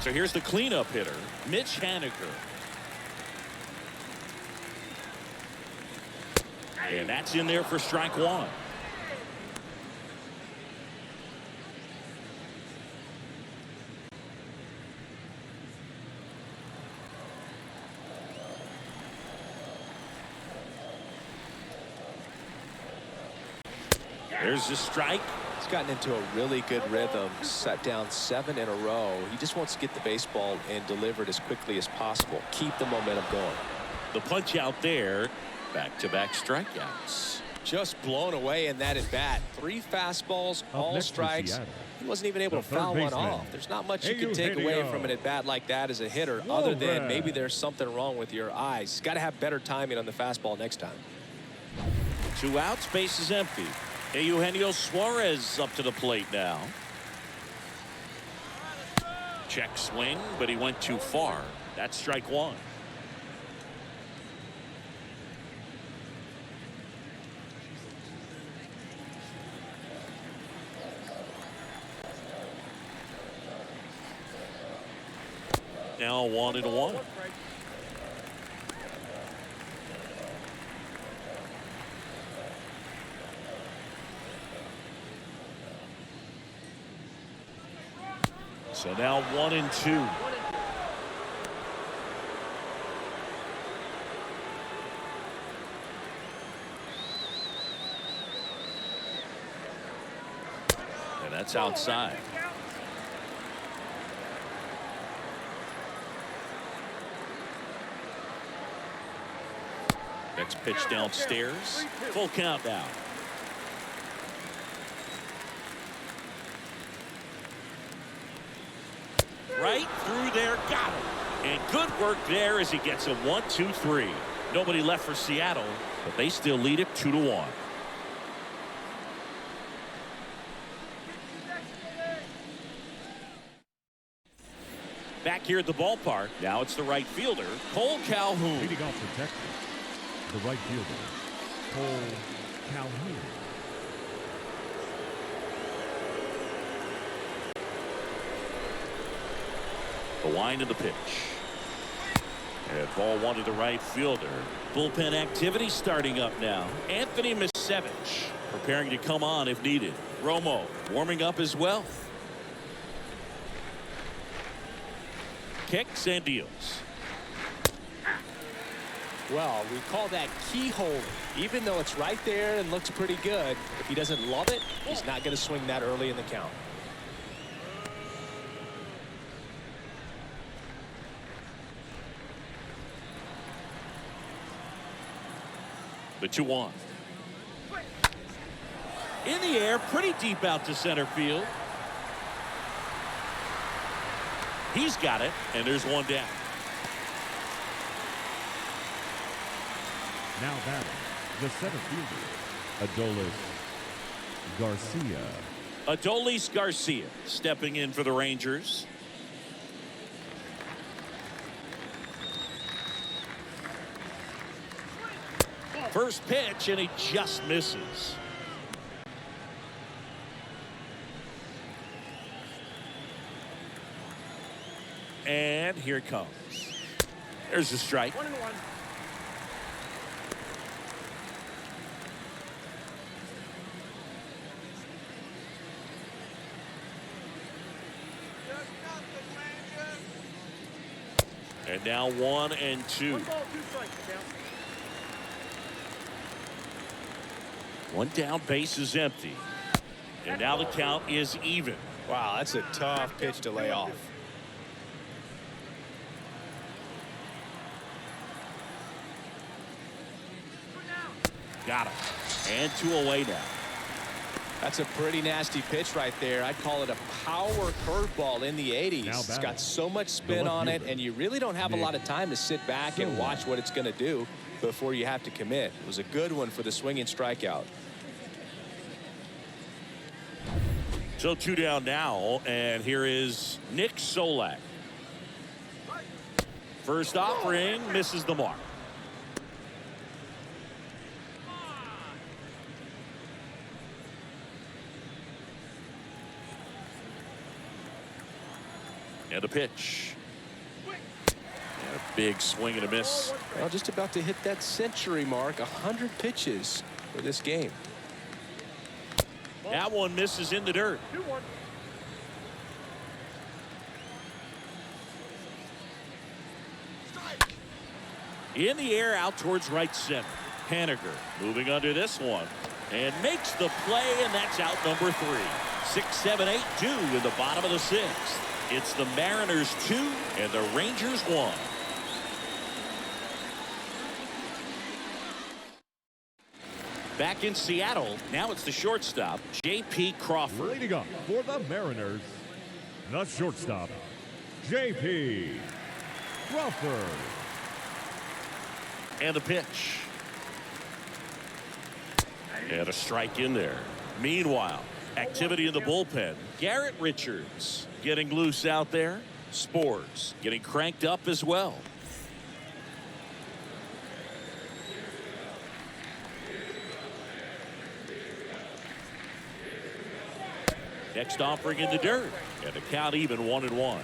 So here's the cleanup hitter, Mitch Haniger. And that's in there for strike one. There's the strike.
He's gotten into a really good rhythm, set down 7 in a row. He just wants to get the baseball and deliver it as quickly as possible. Keep the momentum going.
The punch out there. Back-to-back strikeouts.
Just blown away in that at bat. 3 fastballs, all strikes. He wasn't even able to foul one off. There's not much you can take away from an at bat like that as a hitter, other than maybe there's something wrong with your eyes. Got to have better timing on the fastball next time.
2 outs, base is empty. Eugenio Suarez up to the plate now. Check swing, but he went too far. That's strike one. Now 1-1. So now 1-2. And that's outside. Next pitch downstairs. Full count now. Right through there, got him. And good work there as he gets a 1-2-3. Nobody left for Seattle, but they still lead it 2-1. Back here at the ballpark, now it's the right fielder, Cole Calhoun.
Leading off the Texas, the right fielder, Cole Calhoun.
The wind of the pitch. And ball one to the right fielder. Bullpen activity starting up now. Anthony Misevich preparing to come on if needed. Romo warming up as well. Kicks and deals.
Well, we call that keyhole. Even though it's right there and looks pretty good, if he doesn't love it, he's not going to swing that early in the count.
The 2-1. In the air, pretty deep out to center field. He's got it, and there's one down.
Now batting, the center fielder, Adolis Garcia.
Adolis Garcia stepping in for the Rangers. First pitch, and he just misses. And here it comes. There's the strike.
1-1.
And now 1-2.
1 ball, 2 strikes. Down.
One down, base is empty. And now the count is even.
Wow, that's a tough pitch to lay off.
Got him. And 2 away now.
That's a pretty nasty pitch right there. I'd call it a power curveball in the 80s. It's got so much spin on it, and you really don't have a lot of time to sit back and watch what it's going to do before you have to commit. It was a good one for the swinging strikeout.
So 2 down now, and here is Nick Solak. First offering misses the mark. And a pitch. And a big swing and a miss.
Well, just about to hit that century mark. 100 pitches for this game.
That one misses in the dirt.
2-1.
In the air out towards right center. Haniger moving under this one and makes the play, and that's out number 3. 6, 7, 8, 2 in the bottom of the 6th. It's the Mariners 2 and the Rangers 1. Back in Seattle, now it's the shortstop, J.P. Crawford.
Leading up for the Mariners, the shortstop, J.P. Crawford.
And the pitch. And a strike in there. Meanwhile, activity in the bullpen. Garrett Richards getting loose out there. Spores getting cranked up as well. Next offering in the dirt. And the count even 1-1.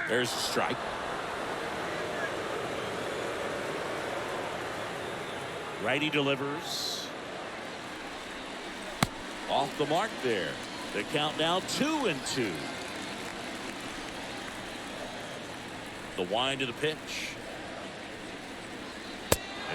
There's a strike. Righty delivers. Off the mark there. The count now 2-2. The wind to the pitch.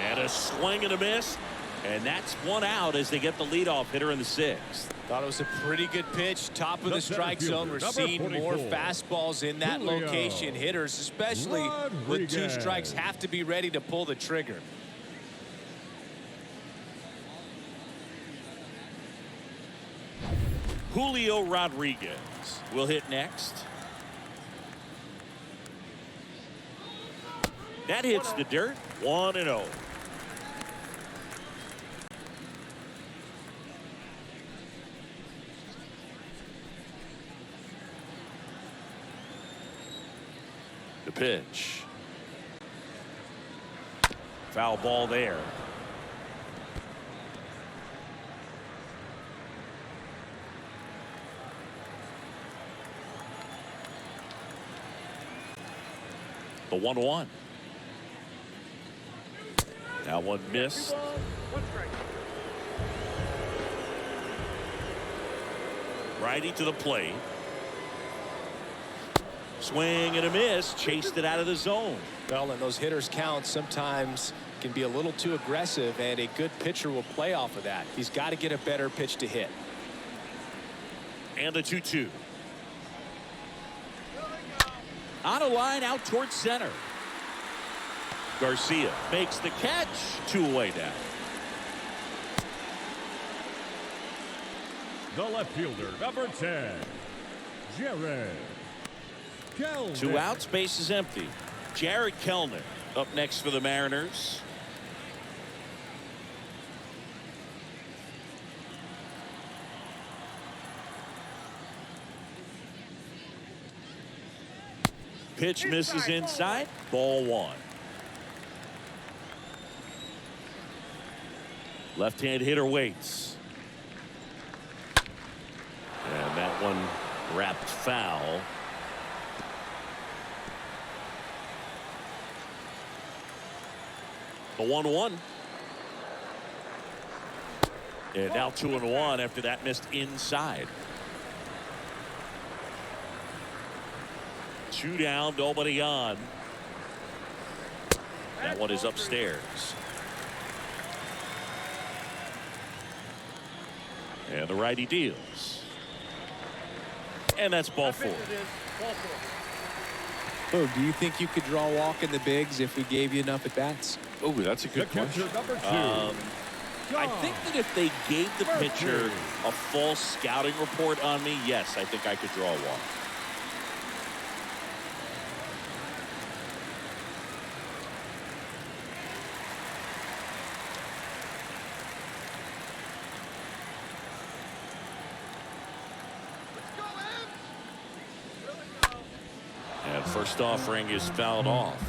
And a swing and a miss. And that's one out as they get the leadoff hitter in the 6th.
Thought it was a pretty good pitch. Top of the strike zone. We're seeing more fastballs in that location. Hitters, especially with 2 strikes, have to be ready to pull the trigger.
Julio Rodriguez will hit next. That hits the dirt. 1-0. The pitch. Foul ball there. The 1-1. That one missed.
1 strike.
Righty to the plate. Swing and a miss. Chased it out of the zone.
Well, and those hitters count sometimes can be a little too aggressive, and a good pitcher will play off of that. He's got to get a better pitch to hit.
And the 2-2. On a line out towards center. Garcia makes the catch. 2 away now.
The left fielder, number 10, Jared Kellner.
2 outs, base is empty. Jared Kellner up next for the Mariners. Pitch misses inside. Ball 1. Left-hand hitter waits. And that one wrapped foul. The 1-1. And now 2-1 after that missed inside. 2 down, nobody on. That one is upstairs. And the righty deals. And that's ball 4.
Oh, do you think you could draw a walk in the bigs if we gave you enough at-bats?
Oh, that's a good question.
Number 2.
I think that if they gave the pitcher a false scouting report on me, yes, I think I could draw a walk. And first offering is fouled off.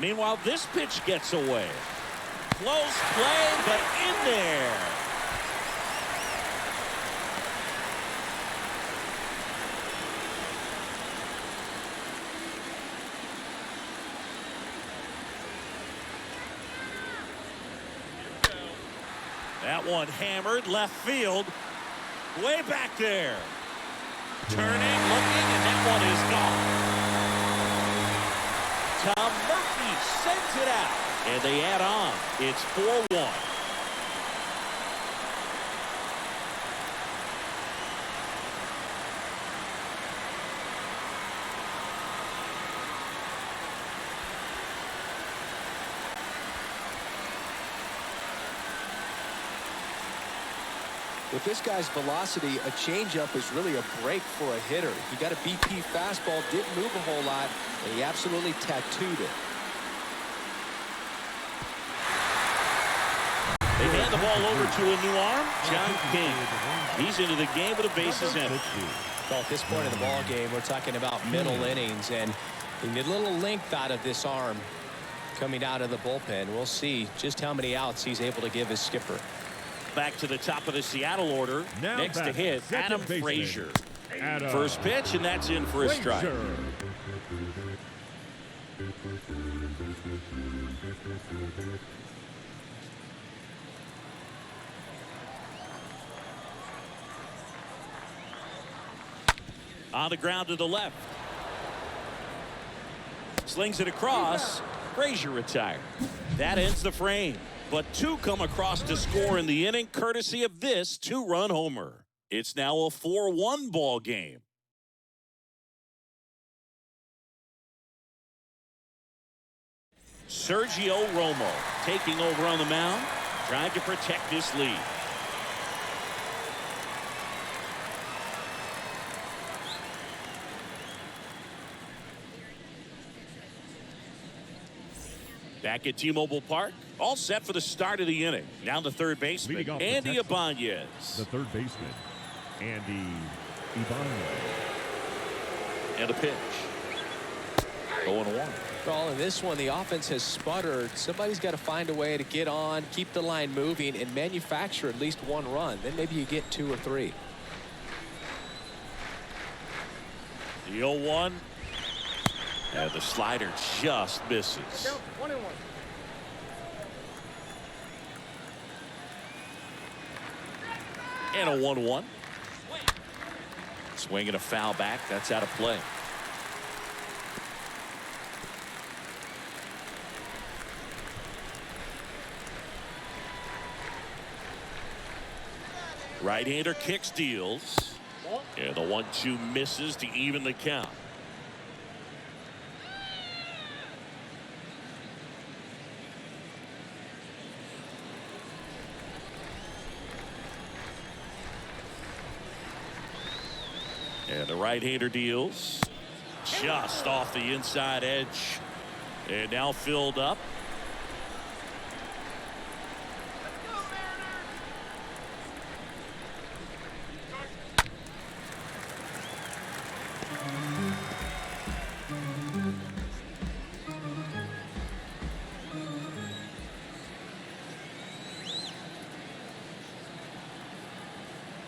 Meanwhile, this pitch gets away. Close play, but in there. That one hammered left field. Way back there. Turning, looking, and that one is gone. Tom Murphy sends it out. And they add on. It's 4-1.
With this guy's velocity, a changeup is really a break for a hitter. He got a BP fastball, didn't move a whole lot, and he absolutely tattooed it.
They hand the ball over to a new arm, John King. He's into the game with a bases empty.
Well, at this point in the ball game, we're talking about middle innings, and we need a little length out of this arm coming out of the bullpen. We'll see just how many outs he's able to give his skipper.
Back to the top of the Seattle order.
Now
next to hit, Adam
baseman,
Frazier.
Adam
First pitch, and that's in for a strike.
Frazier.
On the ground to the left. Slings it across. Frazier retired. That ends the frame. But two come across to score in the inning, courtesy of this two-run homer. It's now a 4-1 ball game. Sergio Romo taking over on the mound, trying to protect this lead. Back at T-Mobile Park, all set for the start of the inning. Now the third baseman, Andy Ibanez.
The third baseman, Andy Ibanez.
And a pitch. 0-1.
Well, in this one, the offense has sputtered. Somebody's got to find a way to get on, keep the line moving, and manufacture at least one run. Then maybe you get 2 or 3.
The 0-1. And the slider just misses.
1-1.
And a 1-1. Swing and a foul back. That's out of play. Right-hander kicks, deals. And the 1-2 misses to even the count. And the right-hander deals just off the inside edge. And now filled up.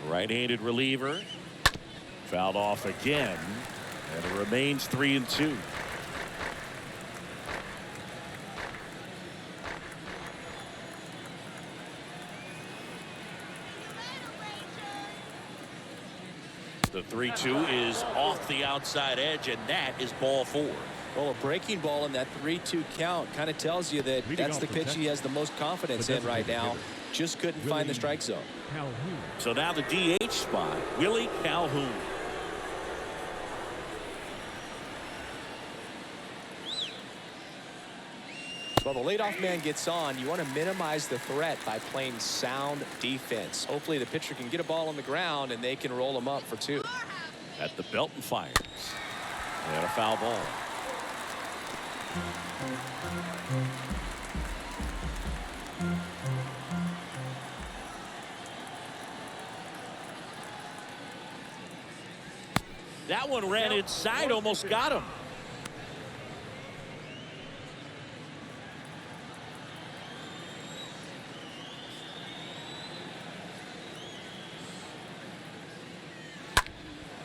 Right-handed reliever. Fouled off again, and it remains 3-2. The 3-2 is off the outside edge, and that is ball 4.
Well, a breaking ball in that 3-2 count kind of tells you that that's the pitch he has the most confidence in right now. Just couldn't find the strike zone.
Calhoun.
So now the DH spot, Willie Calhoun.
Well, the leadoff man gets on. You want to minimize the threat by playing sound defense. Hopefully the pitcher can get a ball on the ground and they can roll him up for 2.
At the belt and fires. And a foul ball. That one ran inside, almost got him.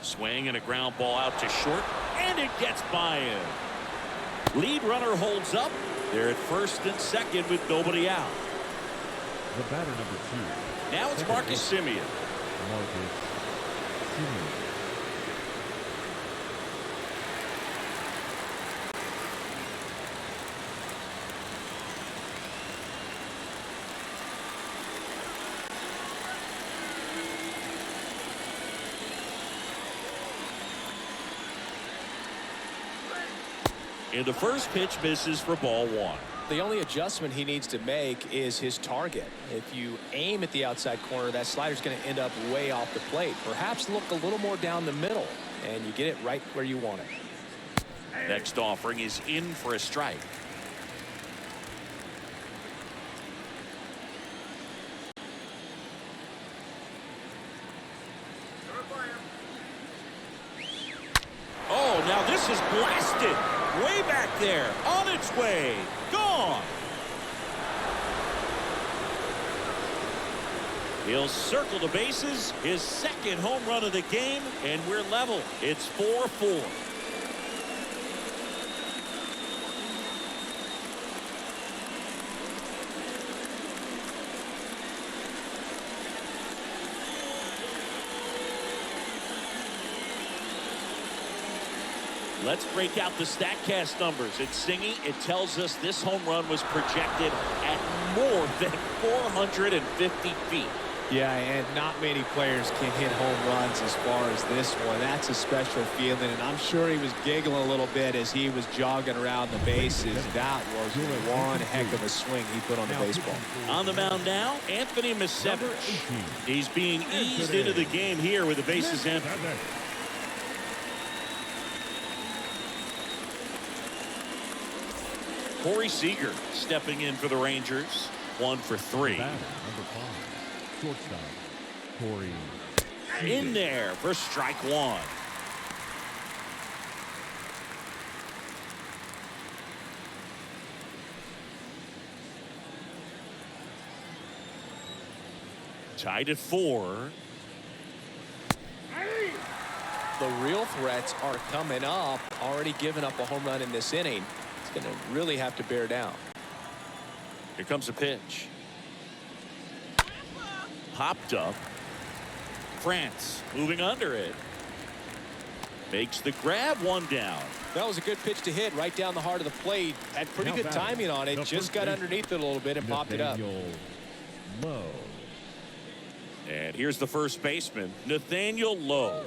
Swing and a ground ball out to short, and it gets by him. Lead runner holds up. They're at first and second with nobody out.
The batter number 2.
Now it's Marcus Semien.
Marcus Semien.
And the first pitch misses for ball 1.
The only adjustment he needs to make is his target. If you aim at the outside corner, that slider's going to end up way off the plate. Perhaps look a little more down the middle, and you get it right where you want it.
Next offering is in for a strike. Oh, now this is blasted. Way back there, on its way, gone. He'll circle the bases, his second home run of the game, and we're level. It's 4-4. Let's break out the StatCast numbers. It's singing. It tells us this home run was projected at more than 450 feet.
Yeah, and not many players can hit home runs as far as this one. That's a special feeling, and I'm sure he was giggling a little bit as he was jogging around the bases. That was one heck of a swing he put on the baseball.
On the mound now, Anthony Misevich. He's being eased into the game here with the bases empty. Corey Seager stepping in for the Rangers. 1 for 3.
Number 5. Shortstop. Corey.
In there for strike 1. Tied at 4.
The real threats are coming up. Already given up a home run in this inning. Going to really have to bear down.
Here comes a pitch. Popped up. France moving under it. Makes the grab, 1 down.
That was a good pitch to hit right down the heart of the plate. Had pretty good timing on it. Just got underneath it a little bit and popped it up.
Lowe.
And here's the first baseman, Nathaniel Lowe.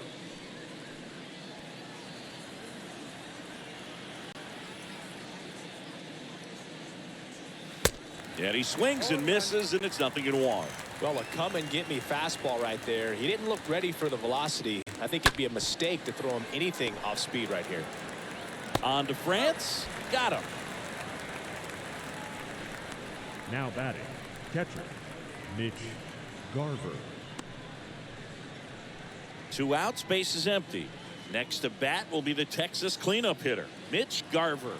And he swings and misses, and it's 0-1.
Well, a come-and-get-me fastball right there. He didn't look ready for the velocity. I think it'd be a mistake to throw him anything off speed right here.
On to France. Got him.
Now batting, catcher, Mitch Garver.
2 outs, base is empty. Next to bat will be the Texas cleanup hitter, Mitch Garver.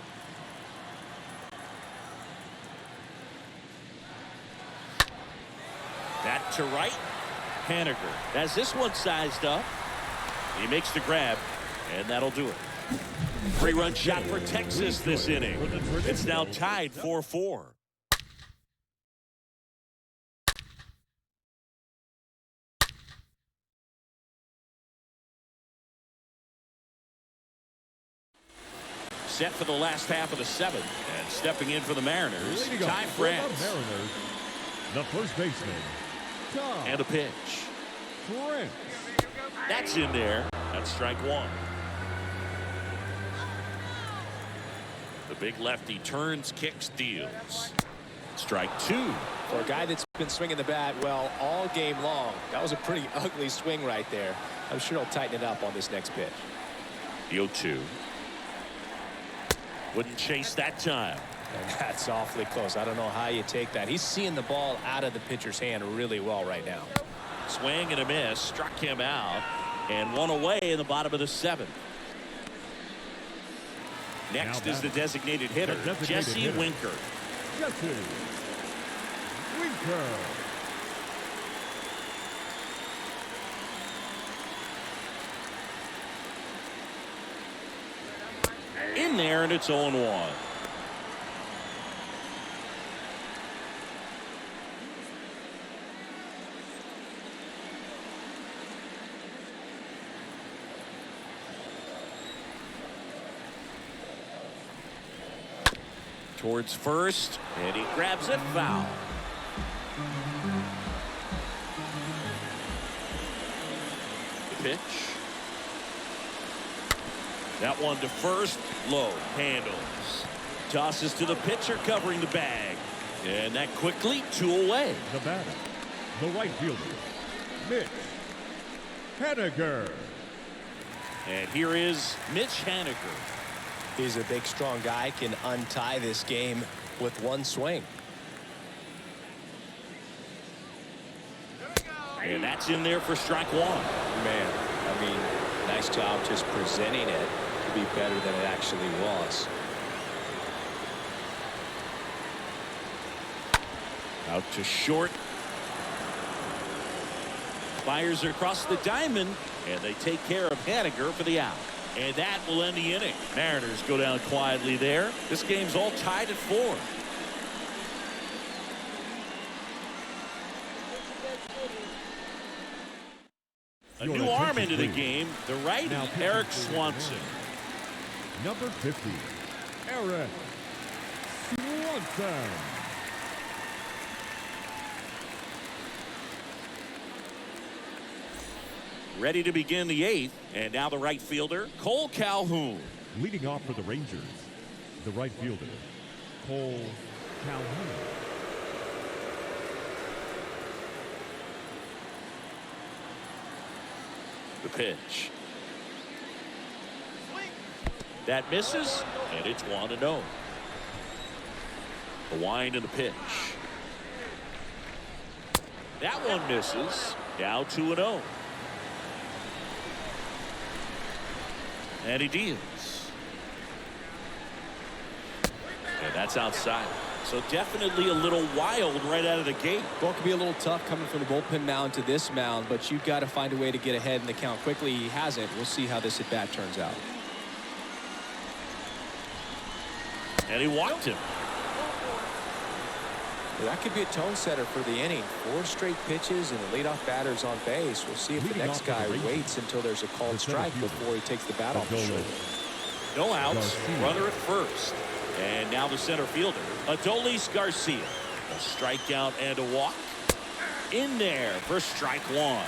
That to right. Haniger has this one sized up. He makes the grab, and that'll do it. 3-run shot for Texas this inning. It's now tied 4-4. set for the last half of the seventh. And stepping in for the Mariners,
Leading
Ty
off for the
France.
Mariners, the first baseman, Ty
And a pitch.
France.
That's in there. That's strike one. The big lefty turns, kicks, deals. Strike two.
For a guy that's been swinging the bat, well, all game long, that was a pretty ugly swing right there. I'm sure he'll tighten it up on this next pitch.
The 0-2. Wouldn't chase that time.
And that's awfully close. I don't know how you take that. He's seeing the ball out of the pitcher's hand really well right now.
Swing and a miss. Struck him out. And one away in the bottom of the seventh. Next is the designated hitter, Jesse Winker.
Jesse Winker.
In there, and it's 0-1. Towards first, and he grabs it, foul. The pitch. That one to first, low, handles. Tosses to the pitcher covering the bag. And that quickly, two away.
The batter, the right fielder, Mitch Haniger.
And here is Mitch Haniger.
He's a big, strong guy, can untie this game with one swing.
And that's in there for strike one.
Man, I mean, nice job just presenting it to be better than it actually was.
Out to short. Fires across the diamond, and they take care of Haniger for the out. And that will end the inning. Mariners go down quietly there. This game's all tied at 4. A new arm into the game, the righty, Eric Swanson.
Number 50, Eric Swanson.
Ready to begin the 8th, and now the right fielder, Cole Calhoun.
Leading off for the Rangers, the right fielder, Cole Calhoun.
The pitch. That misses, and it's 1-0. The wind and the pitch. That one misses. Now 2-0. And he deals. And that's outside. So definitely a little wild right out of the gate.
Well, it could be a little tough coming from the bullpen mound to this mound, but you've got to find a way to get ahead in the count quickly. He hasn't. We'll see how this at-bat turns out.
And he walked him.
Well, that could be a tone setter for the inning. 4 straight pitches and the leadoff batter's on base. We'll see if the next guy waits until there's a called strike before he takes the bat off the shoulder.
No outs. Runner at first. And now the center fielder, Adolis Garcia. A strikeout and a walk. In there for strike one.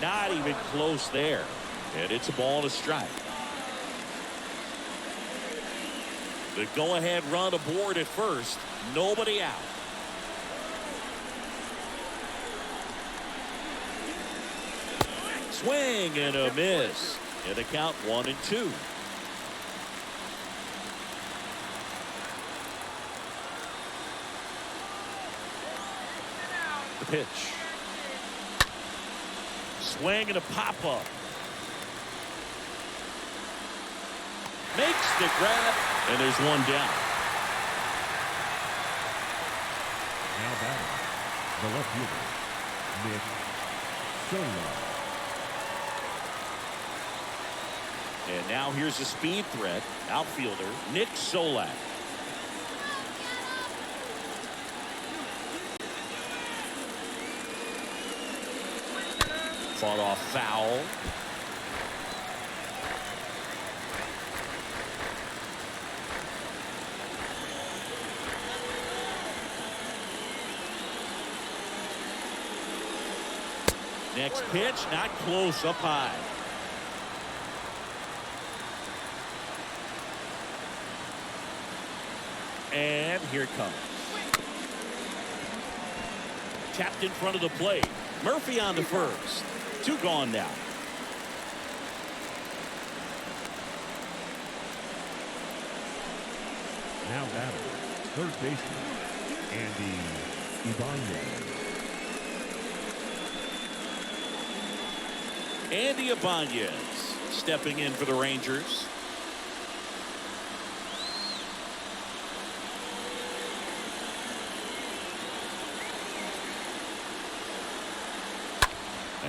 Not even close there. And it's a ball and a strike. The go-ahead run aboard at first. Nobody out. Swing and a miss. And the count 1-2. The pitch. Swing and a pop-up. Makes the grab, and there's one down.
Now batting, the left fielder, Nick Solak.
And now here's a speed threat, outfielder Nick Solak. Fought off foul. Next pitch, not close, up high. And here it comes. Tapped in front of the plate. Murphy on the first. 2 gone now.
Now batter, third baseman, Andy Ibanez.
Andy Ibanez stepping in for the Rangers.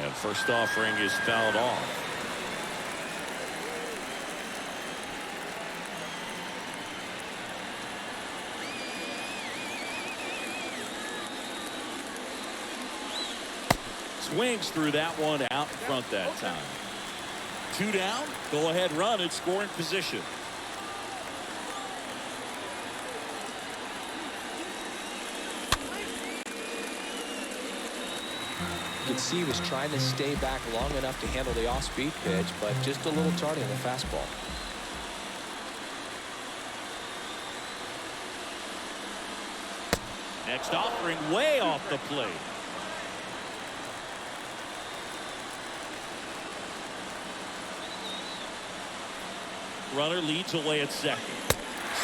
And first offering is fouled off. Swings through that one out in front that time. 2 down. Go ahead run in scoring position.
You can see he was trying to stay back long enough to handle the off-speed pitch, but just a little tardy on the fastball.
Next offering way off the plate. Runner leads away at second.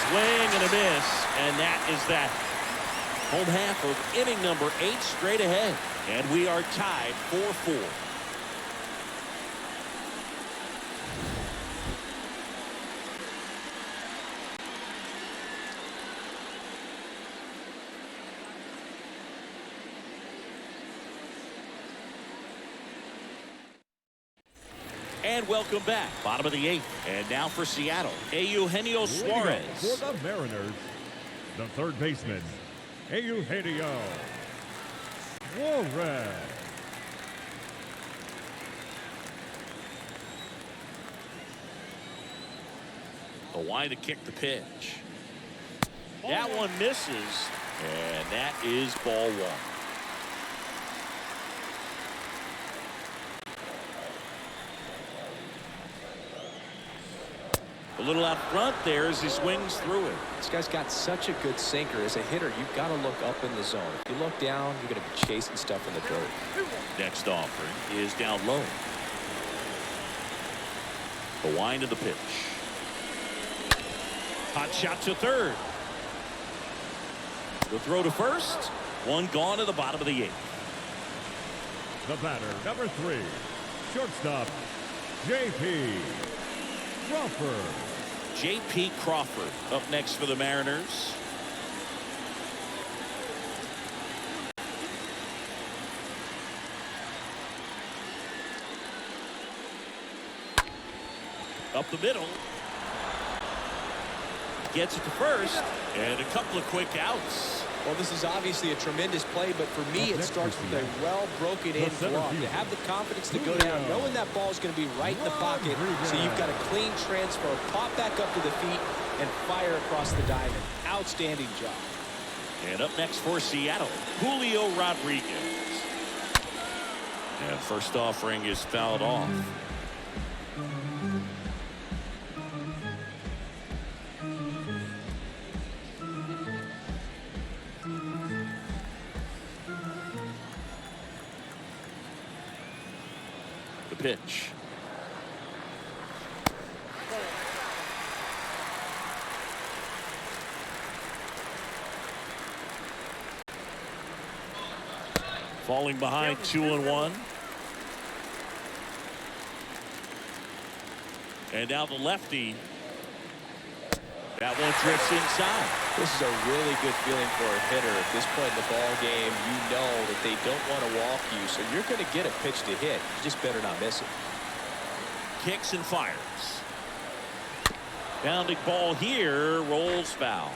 Swing and a miss, and that is that. Home half of inning number 8 straight ahead, and we are tied 4-4. And welcome back. Bottom of the 8th. And now for Seattle, Eugenio Suarez.
For the Mariners, the third baseman, Eugenio Suarez.
The line to kick the pitch. That one misses, and that is ball 1. A little out front there as he swings through it.
This guy's got such a good sinker. As a hitter, you've got to look up in the zone. If you look down, you're going to be chasing stuff in the dirt.
Next offering is down low. The wind of the pitch. Hot shot to third. The throw to first. 1 gone at the bottom of the 8th.
The batter, number 3, shortstop, J.P. Crawford.
J.P. Crawford up next for the Mariners. Up the middle. Gets it to first, and a couple of quick outs.
Well, this is obviously a tremendous play, but for me, it starts with a well-broken-in glove. To have the confidence to go down, knowing that ball is going to be right in the pocket, so you've got a clean transfer, pop back up to the feet, and fire across the diamond. Outstanding job.
And up next for Seattle, Julio Rodriguez. And first offering is fouled off. The pitch. Falling behind 2-1. And now the lefty. That one drifts inside.
This is a really good feeling for a hitter. At this point in the ball game, you know that they don't want to walk you, so you're going to get a pitch to hit. You just better not miss it.
Kicks and fires. Bounding ball here, rolls foul.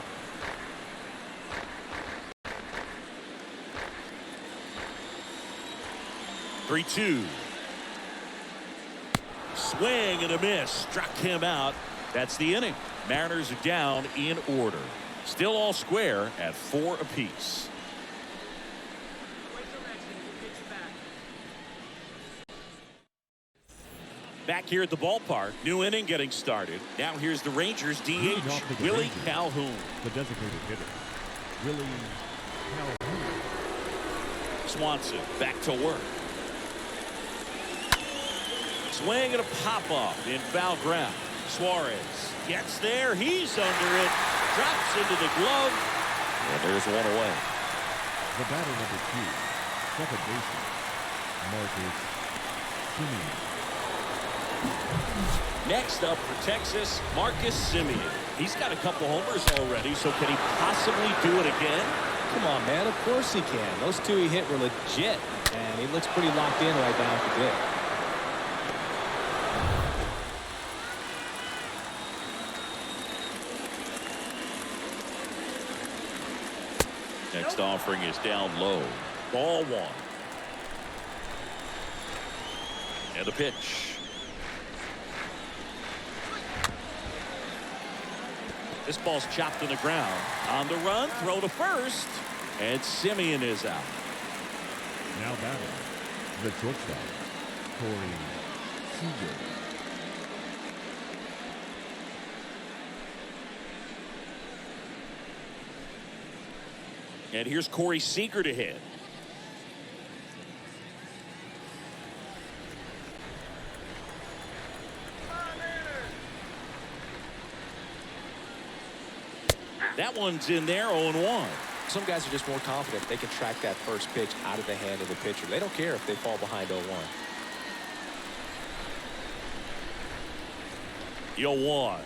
swing and a miss. Struck him out. That's the inning. Mariners are down in order. Still all square at 4 apiece. Back here at the ballpark. New inning getting started. Now here's the Rangers DH, Willie Calhoun.
The designated hitter, Willie Calhoun.
Swanson back to work. Swing and a pop-off in foul ground. Suarez gets there. He's under it. Drops into the glove. And there's one away.
The batter number 2, second baseman, Marcus Semien.
Next up for Texas, Marcus Semien. He's got a couple homers already, so can he possibly do it again?
Come on, man. Of course he can. Those 2 he hit were legit, and he looks pretty locked in right now at the bit.
Next offering is down low. Ball 1. And the pitch. This ball's chopped in the ground. On the run, throw to first. And Semien is out.
Now batting, the shortstop, Corey Seager.
And here's Corey Seager to hit. That one's in there, 0-1.
Some guys are just more confident they can track that first pitch out of the hand of the pitcher. They don't care if they fall behind 0-1.
0-1.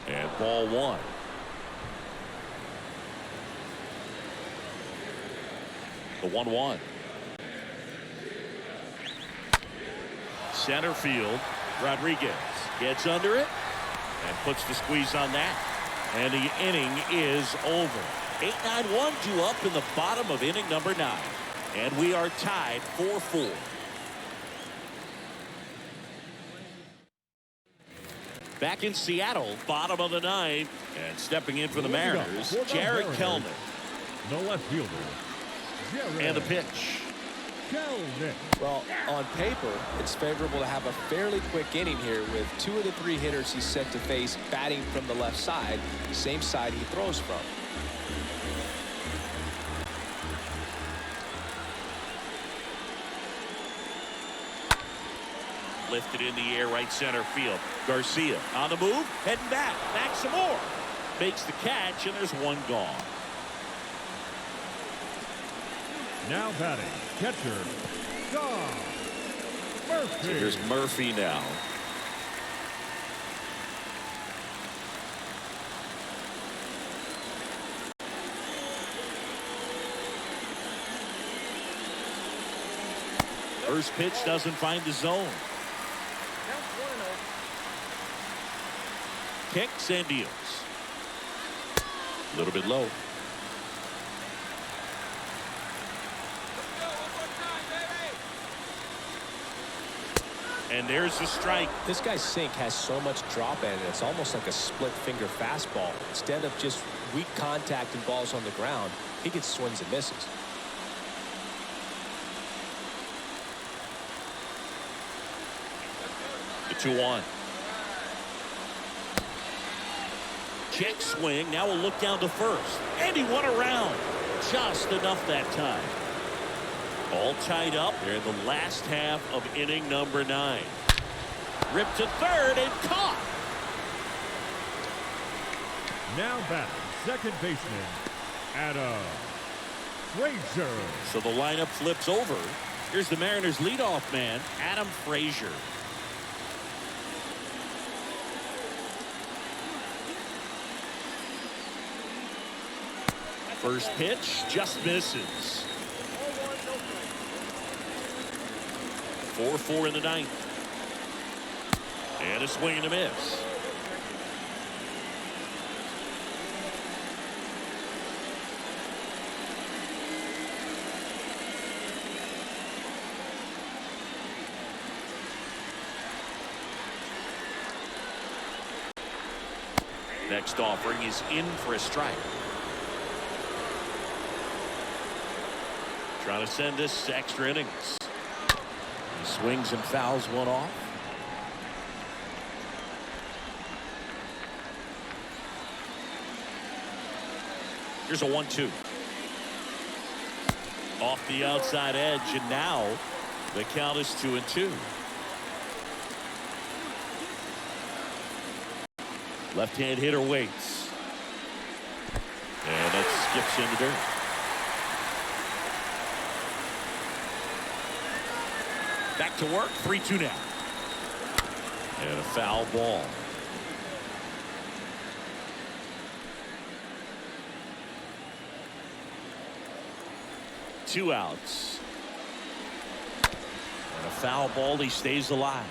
And ball 1. The 1-1. Center field. Rodriguez gets under it and puts the squeeze on that. And the inning is over. 8-9-1 due up in the bottom of inning number 9. And we are tied 4-4. Back in Seattle, bottom of the 9th. And stepping in for the Mariners, Jared Kelnick.
The left fielder, Jared
And the pitch.
Kelnick.
Well, on paper, it's favorable to have a fairly quick inning here with 2 of the 3 hitters he's set to face batting from the left side, same side he throws from.
Lifted in the air, right center field. Garcia on the move, heading back. Back some more. Makes the catch, and there's one gone.
Now batting, catcher, John Murphy.
So here's Murphy now. First pitch doesn't find the zone. Kicks and deals. A little bit low. And there's the strike.
This guy's sink has so much drop in it, it's almost like a split finger fastball. Instead of just weak contact and balls on the ground, he gets swings and misses.
The 2-1. Check swing. Now we'll look down to first. And he won around. Just enough that time. All tied up. They're in the last half of inning number 9. Ripped to third and caught.
Now batting, second baseman, Adam Frazier.
So the lineup flips over. Here's the Mariners leadoff man, Adam Frazier. First pitch just misses. 4-4 in the 9th. And a swing and a miss. Next offering is in for a strike. Trying to send this to extra innings. He swings and fouls one off. Here's a 1-2. Off the outside edge, and now the count is 2-2. Left-hand hitter waits. And it skips in the dirt. Back to work, 3-2 now. And a foul ball. Two outs. And a foul ball, he stays alive.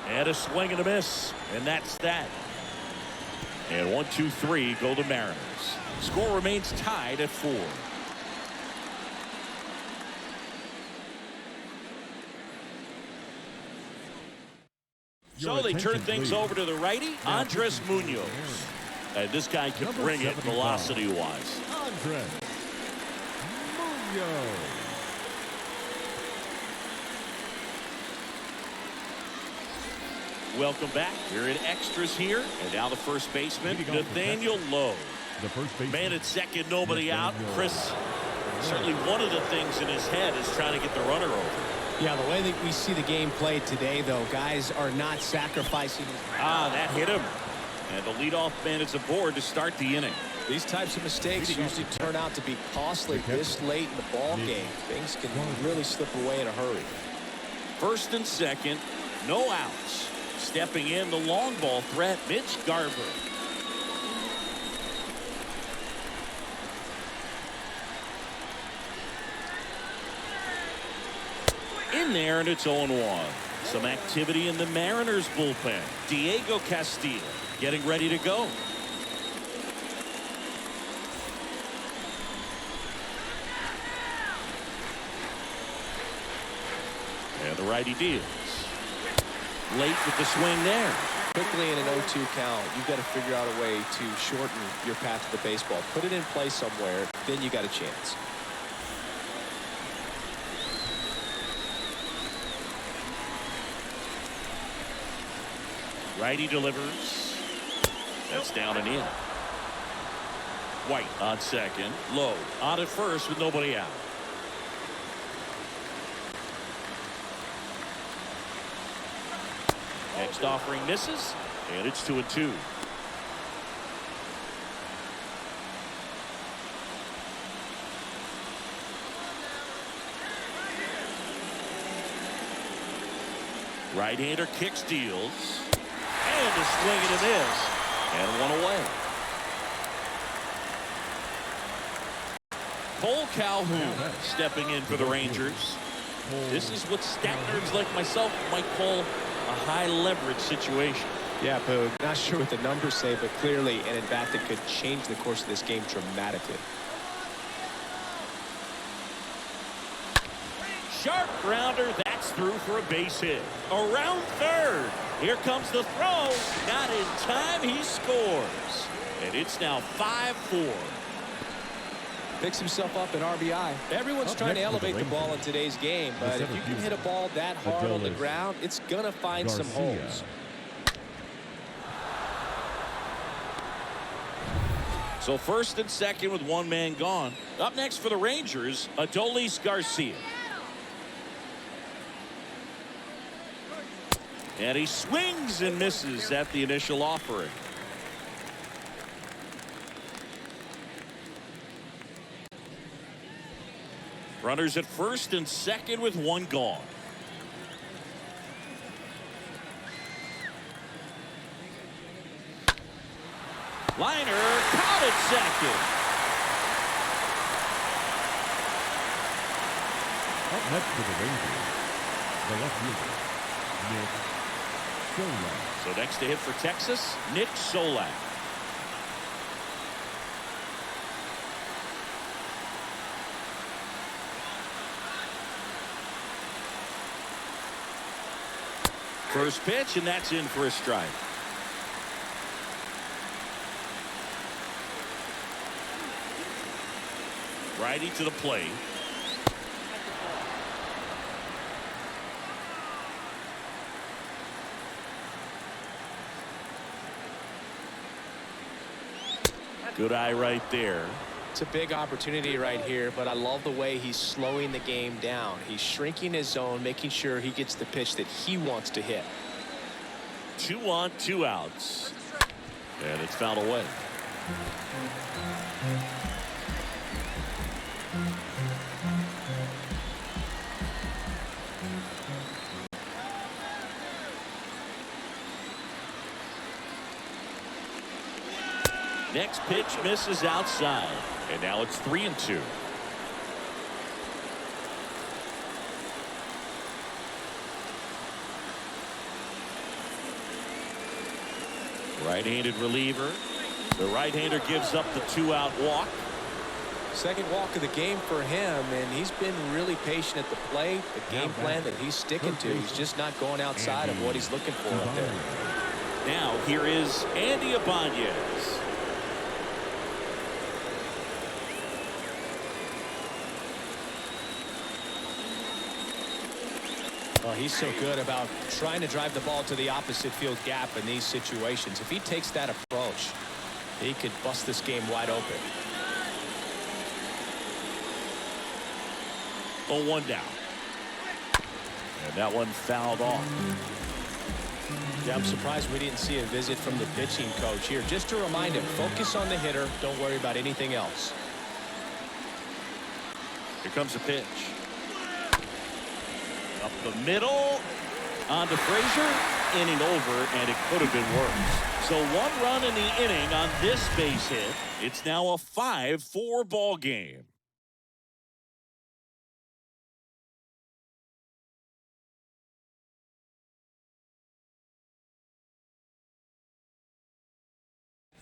And a swing and a miss. And that's that. And 1, 2, 3 go the Mariners. Score remains tied at 4. So they turn things over to the righty, Andres Munoz. And this guy can bring it velocity-wise.
Andres Munoz.
Welcome back. We're in extras here. And now the first baseman, Nathaniel Lowe.
The first baseman.
Man at second, nobody out. Chris, certainly one of the things in his head is trying to get the runner over.
Yeah, the way that we see the game played today, though, guys are not sacrificing.
That hit him. And the leadoff man is aboard to start the inning.
These types of mistakes usually turn out to be costly this late in the ball game. Things can really slip away in a hurry.
First and second, no outs. Stepping in, the long ball threat, Mitch Garver. In there, and it's 0-1. Some activity in the Mariners bullpen. Diego Castillo getting ready to go. And the righty deals. Late with the swing there.
Quickly in an 0-2 count, you've got to figure out a way to shorten your path to the baseball. Put it in play somewhere, then you got a chance.
Righty delivers. That's down and in. White on second. Low on at first with nobody out. Next offering misses, and it's 2-2. Right-hander kicks, deals, and a swing and a miss, and one away. Cole Calhoun stepping in for the Rangers. This is what stat nerds like myself might call a high leverage situation.
Yeah, Poog. Not sure what the numbers say, but clearly an at-bat that could change the course of this game dramatically.
Sharp grounder, that's through for a base hit. Around third. Here comes the throw. Not in time, he scores. And it's now 5-4.
Picks himself up an RBI. Everyone's trying to elevate the ball in today's game, but if you can hit a ball that hard on the ground, it's going to find some holes.
So first and second with one man gone. Up next for the Rangers, Adolis Garcia. And he swings and misses at the initial offering. Runners at first and second with one gone. Liner caught at second.
Up next for the Rangers, the left fielder, Nick Solak.
So next to hit for Texas, Nick Solak. First pitch, and that's in for a strike. Righty to the plate. Good eye right there.
It's a big opportunity right here, but I love the way he's slowing the game down. He's shrinking his zone, making sure he gets the pitch that he wants to hit.
2 on, 2 outs. And it's fouled away. Next pitch misses outside. And now it's 3-2. Right-handed reliever. The right-hander gives up the 2-out walk.
Second walk of the game for him, and he's been really patient at the plate. The game plan that he's sticking to, he's just not going outside of what he's looking for up there.
Now here is Andy Ibanez.
Well, he's so good about trying to drive the ball to the opposite field gap in these situations. If he takes that approach, he could bust this game wide open.
0-1 down. And that one fouled off.
Yeah, I'm surprised we didn't see a visit from the pitching coach here. Just to remind him, focus on the hitter. Don't worry about anything else.
Here comes a pitch. Up the middle. On to Frazier. Inning over, and it could have been worse. So 1 run in the inning on this base hit. It's now a 5-4 ball game.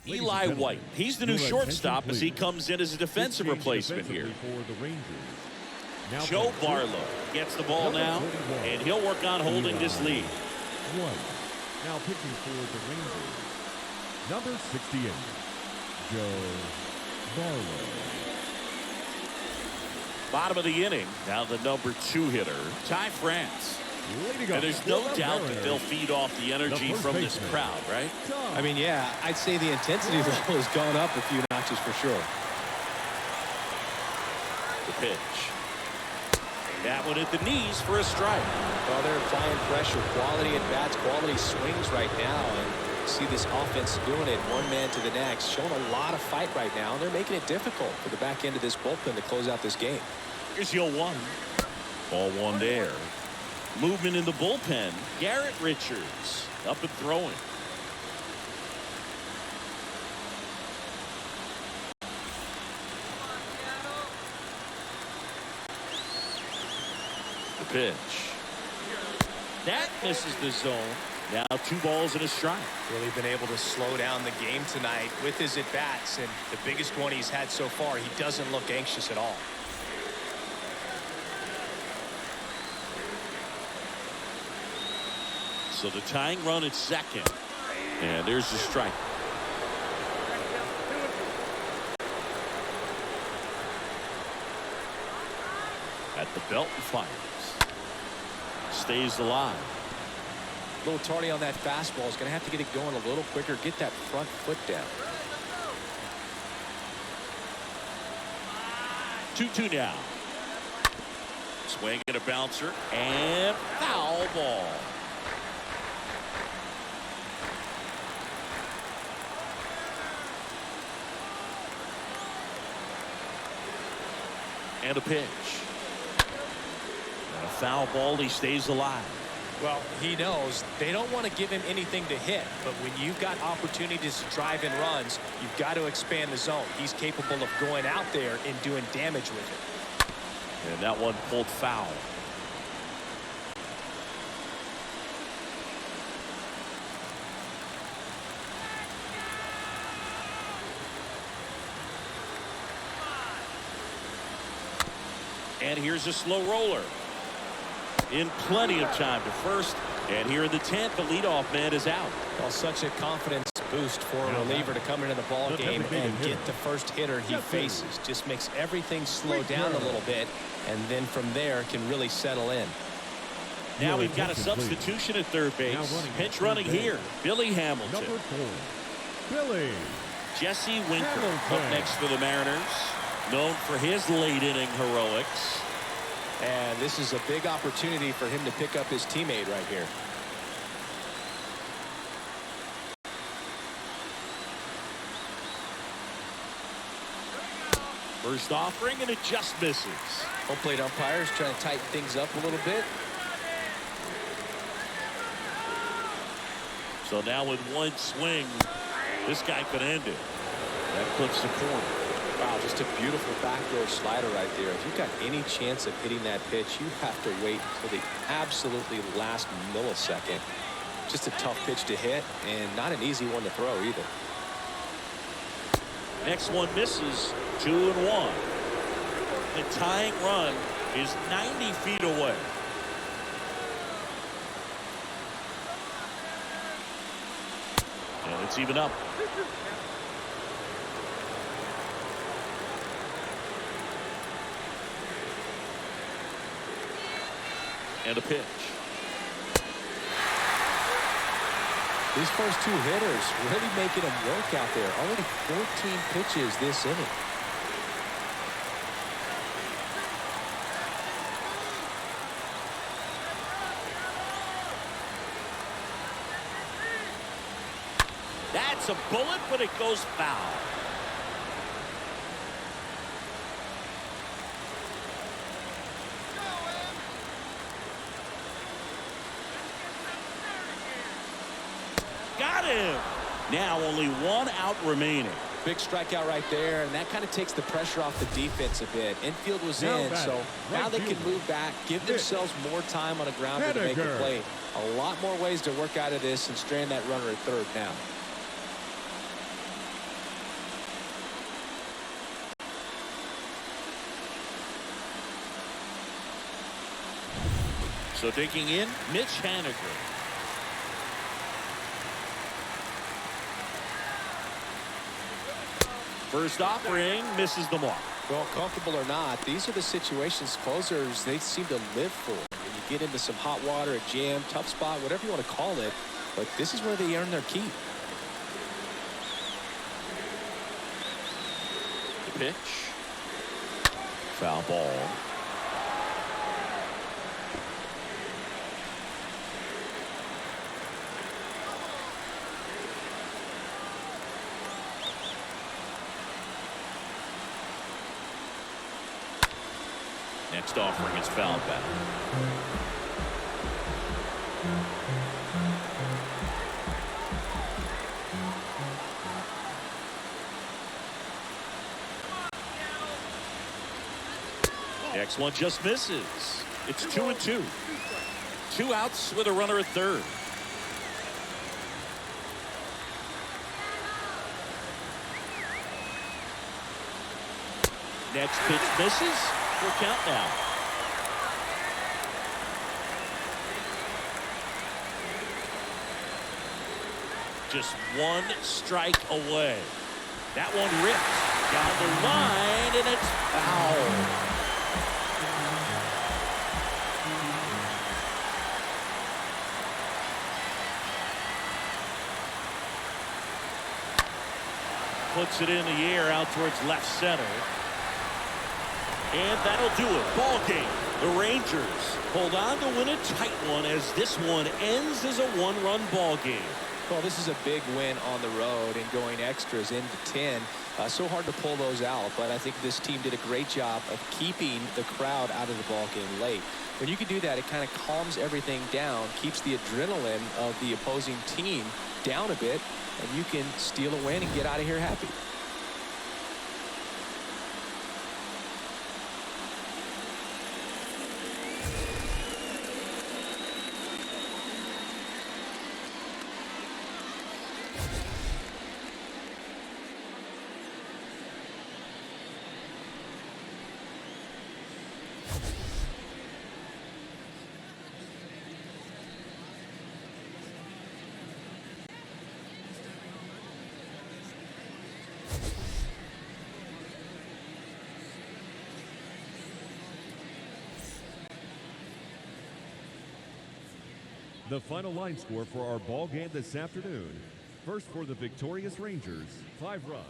Eli White. He's the new shortstop as he comes in as a defensive replacement here. Joe Barlow gets the ball now, and he'll work on holding this lead.
Now pitching for the Rangers, number 68, Joe Barlow.
Bottom of the inning. Now the number 2 hitter, Ty France. And there's no doubt that they'll feed off the energy from this crowd, right?
I mean, yeah, I'd say the intensity level has gone up a few notches for sure.
The pitch. That one at the knees for a strike.
Well, they're applying pressure, quality at bats, quality swings right now, and see this offense doing it one man to the next, showing a lot of fight right now, and they're making it difficult for the back end of this bullpen to close out this game.
Here's the 0-1. Ball 1 there. Movement in the bullpen. Garrett Richards up and throwing. The pitch. That misses the zone. Now 2 balls and a strike.
Really been able to slow down the game tonight with his at-bats, and the biggest one he's had so far, he doesn't look anxious at all.
So the tying run at second. And there's the strike. At the belt and fires. Stays alive.
A little tardy on that fastball. Is going to have to get it going a little quicker. Get that front foot down.
2-2 now. Swing and a bouncer. And foul ball. And a pitch. And a foul ball. He stays alive.
Well, he knows they don't want to give him anything to hit, but when you've got opportunities to drive in runs, you've got to expand the zone. He's capable of going out there and doing damage with it.
And that one pulled foul. And here's a slow roller. In plenty of time to first. And here in the 10th, the leadoff man is out.
Well, such a confidence boost for a reliever to come into the ball game and get the first hitter he faces. Just makes everything slow down a little bit, and then from there can really settle in.
Now we've got a substitution at third base. Pinch running here, Billy Hamilton.
Number 4, Billy.
Jesse Winker up next for the Mariners, known for his late inning heroics.
And this is a big opportunity for him to pick up his teammate right here.
First offering, and it just misses.
Home plate umpires trying to tighten things up a little bit.
So now with one swing, this guy could end it. That clips the corner.
Wow, just a beautiful backdoor slider right there. If you've got any chance of hitting that pitch, you have to wait until the absolutely last millisecond. Just a tough pitch to hit, and not an easy one to throw either.
Next one misses. 2-1. The tying run is 90 feet away. And it's even up. And a pitch.
These first two hitters really making them work out there. Already 14 pitches this inning.
That's a bullet, but it goes foul. Got him. Now only one out remaining.
Big strikeout right there, and that kind of takes the pressure off the defense a bit. Infield was in, so now they can move back, give themselves more time on a grounder to make the play. A lot more ways to work out of this and strand that runner at third now.
So digging in, Mitch Haniger. First offering misses the mark.
Well, comfortable or not, these are the situations closers they seem to live for. When you get into some hot water, a jam, tough spot, whatever you want to call it, but this is where they earn their keep.
The pitch. Foul ball. Next offering is fouled back. Next one just misses. It's 2-2. 2 outs with a runner at third. Next pitch misses. Full count now. Just one strike away. That one ripped down the line, and it's foul. Puts it in the air out towards left center. And that'll do it. Ball game. The Rangers hold on to win a tight one as this one ends as a one-run ball game.
Well, this is a big win on the road and going extras into 10. So hard to pull those out, but I think this team did a great job of keeping the crowd out of the ball game late. When you can do that, it kind of calms everything down, keeps the adrenaline of the opposing team down a bit, and you can steal a win and get out of here happy.
The final line score for our ball game this afternoon. First for the victorious Rangers, 5 runs.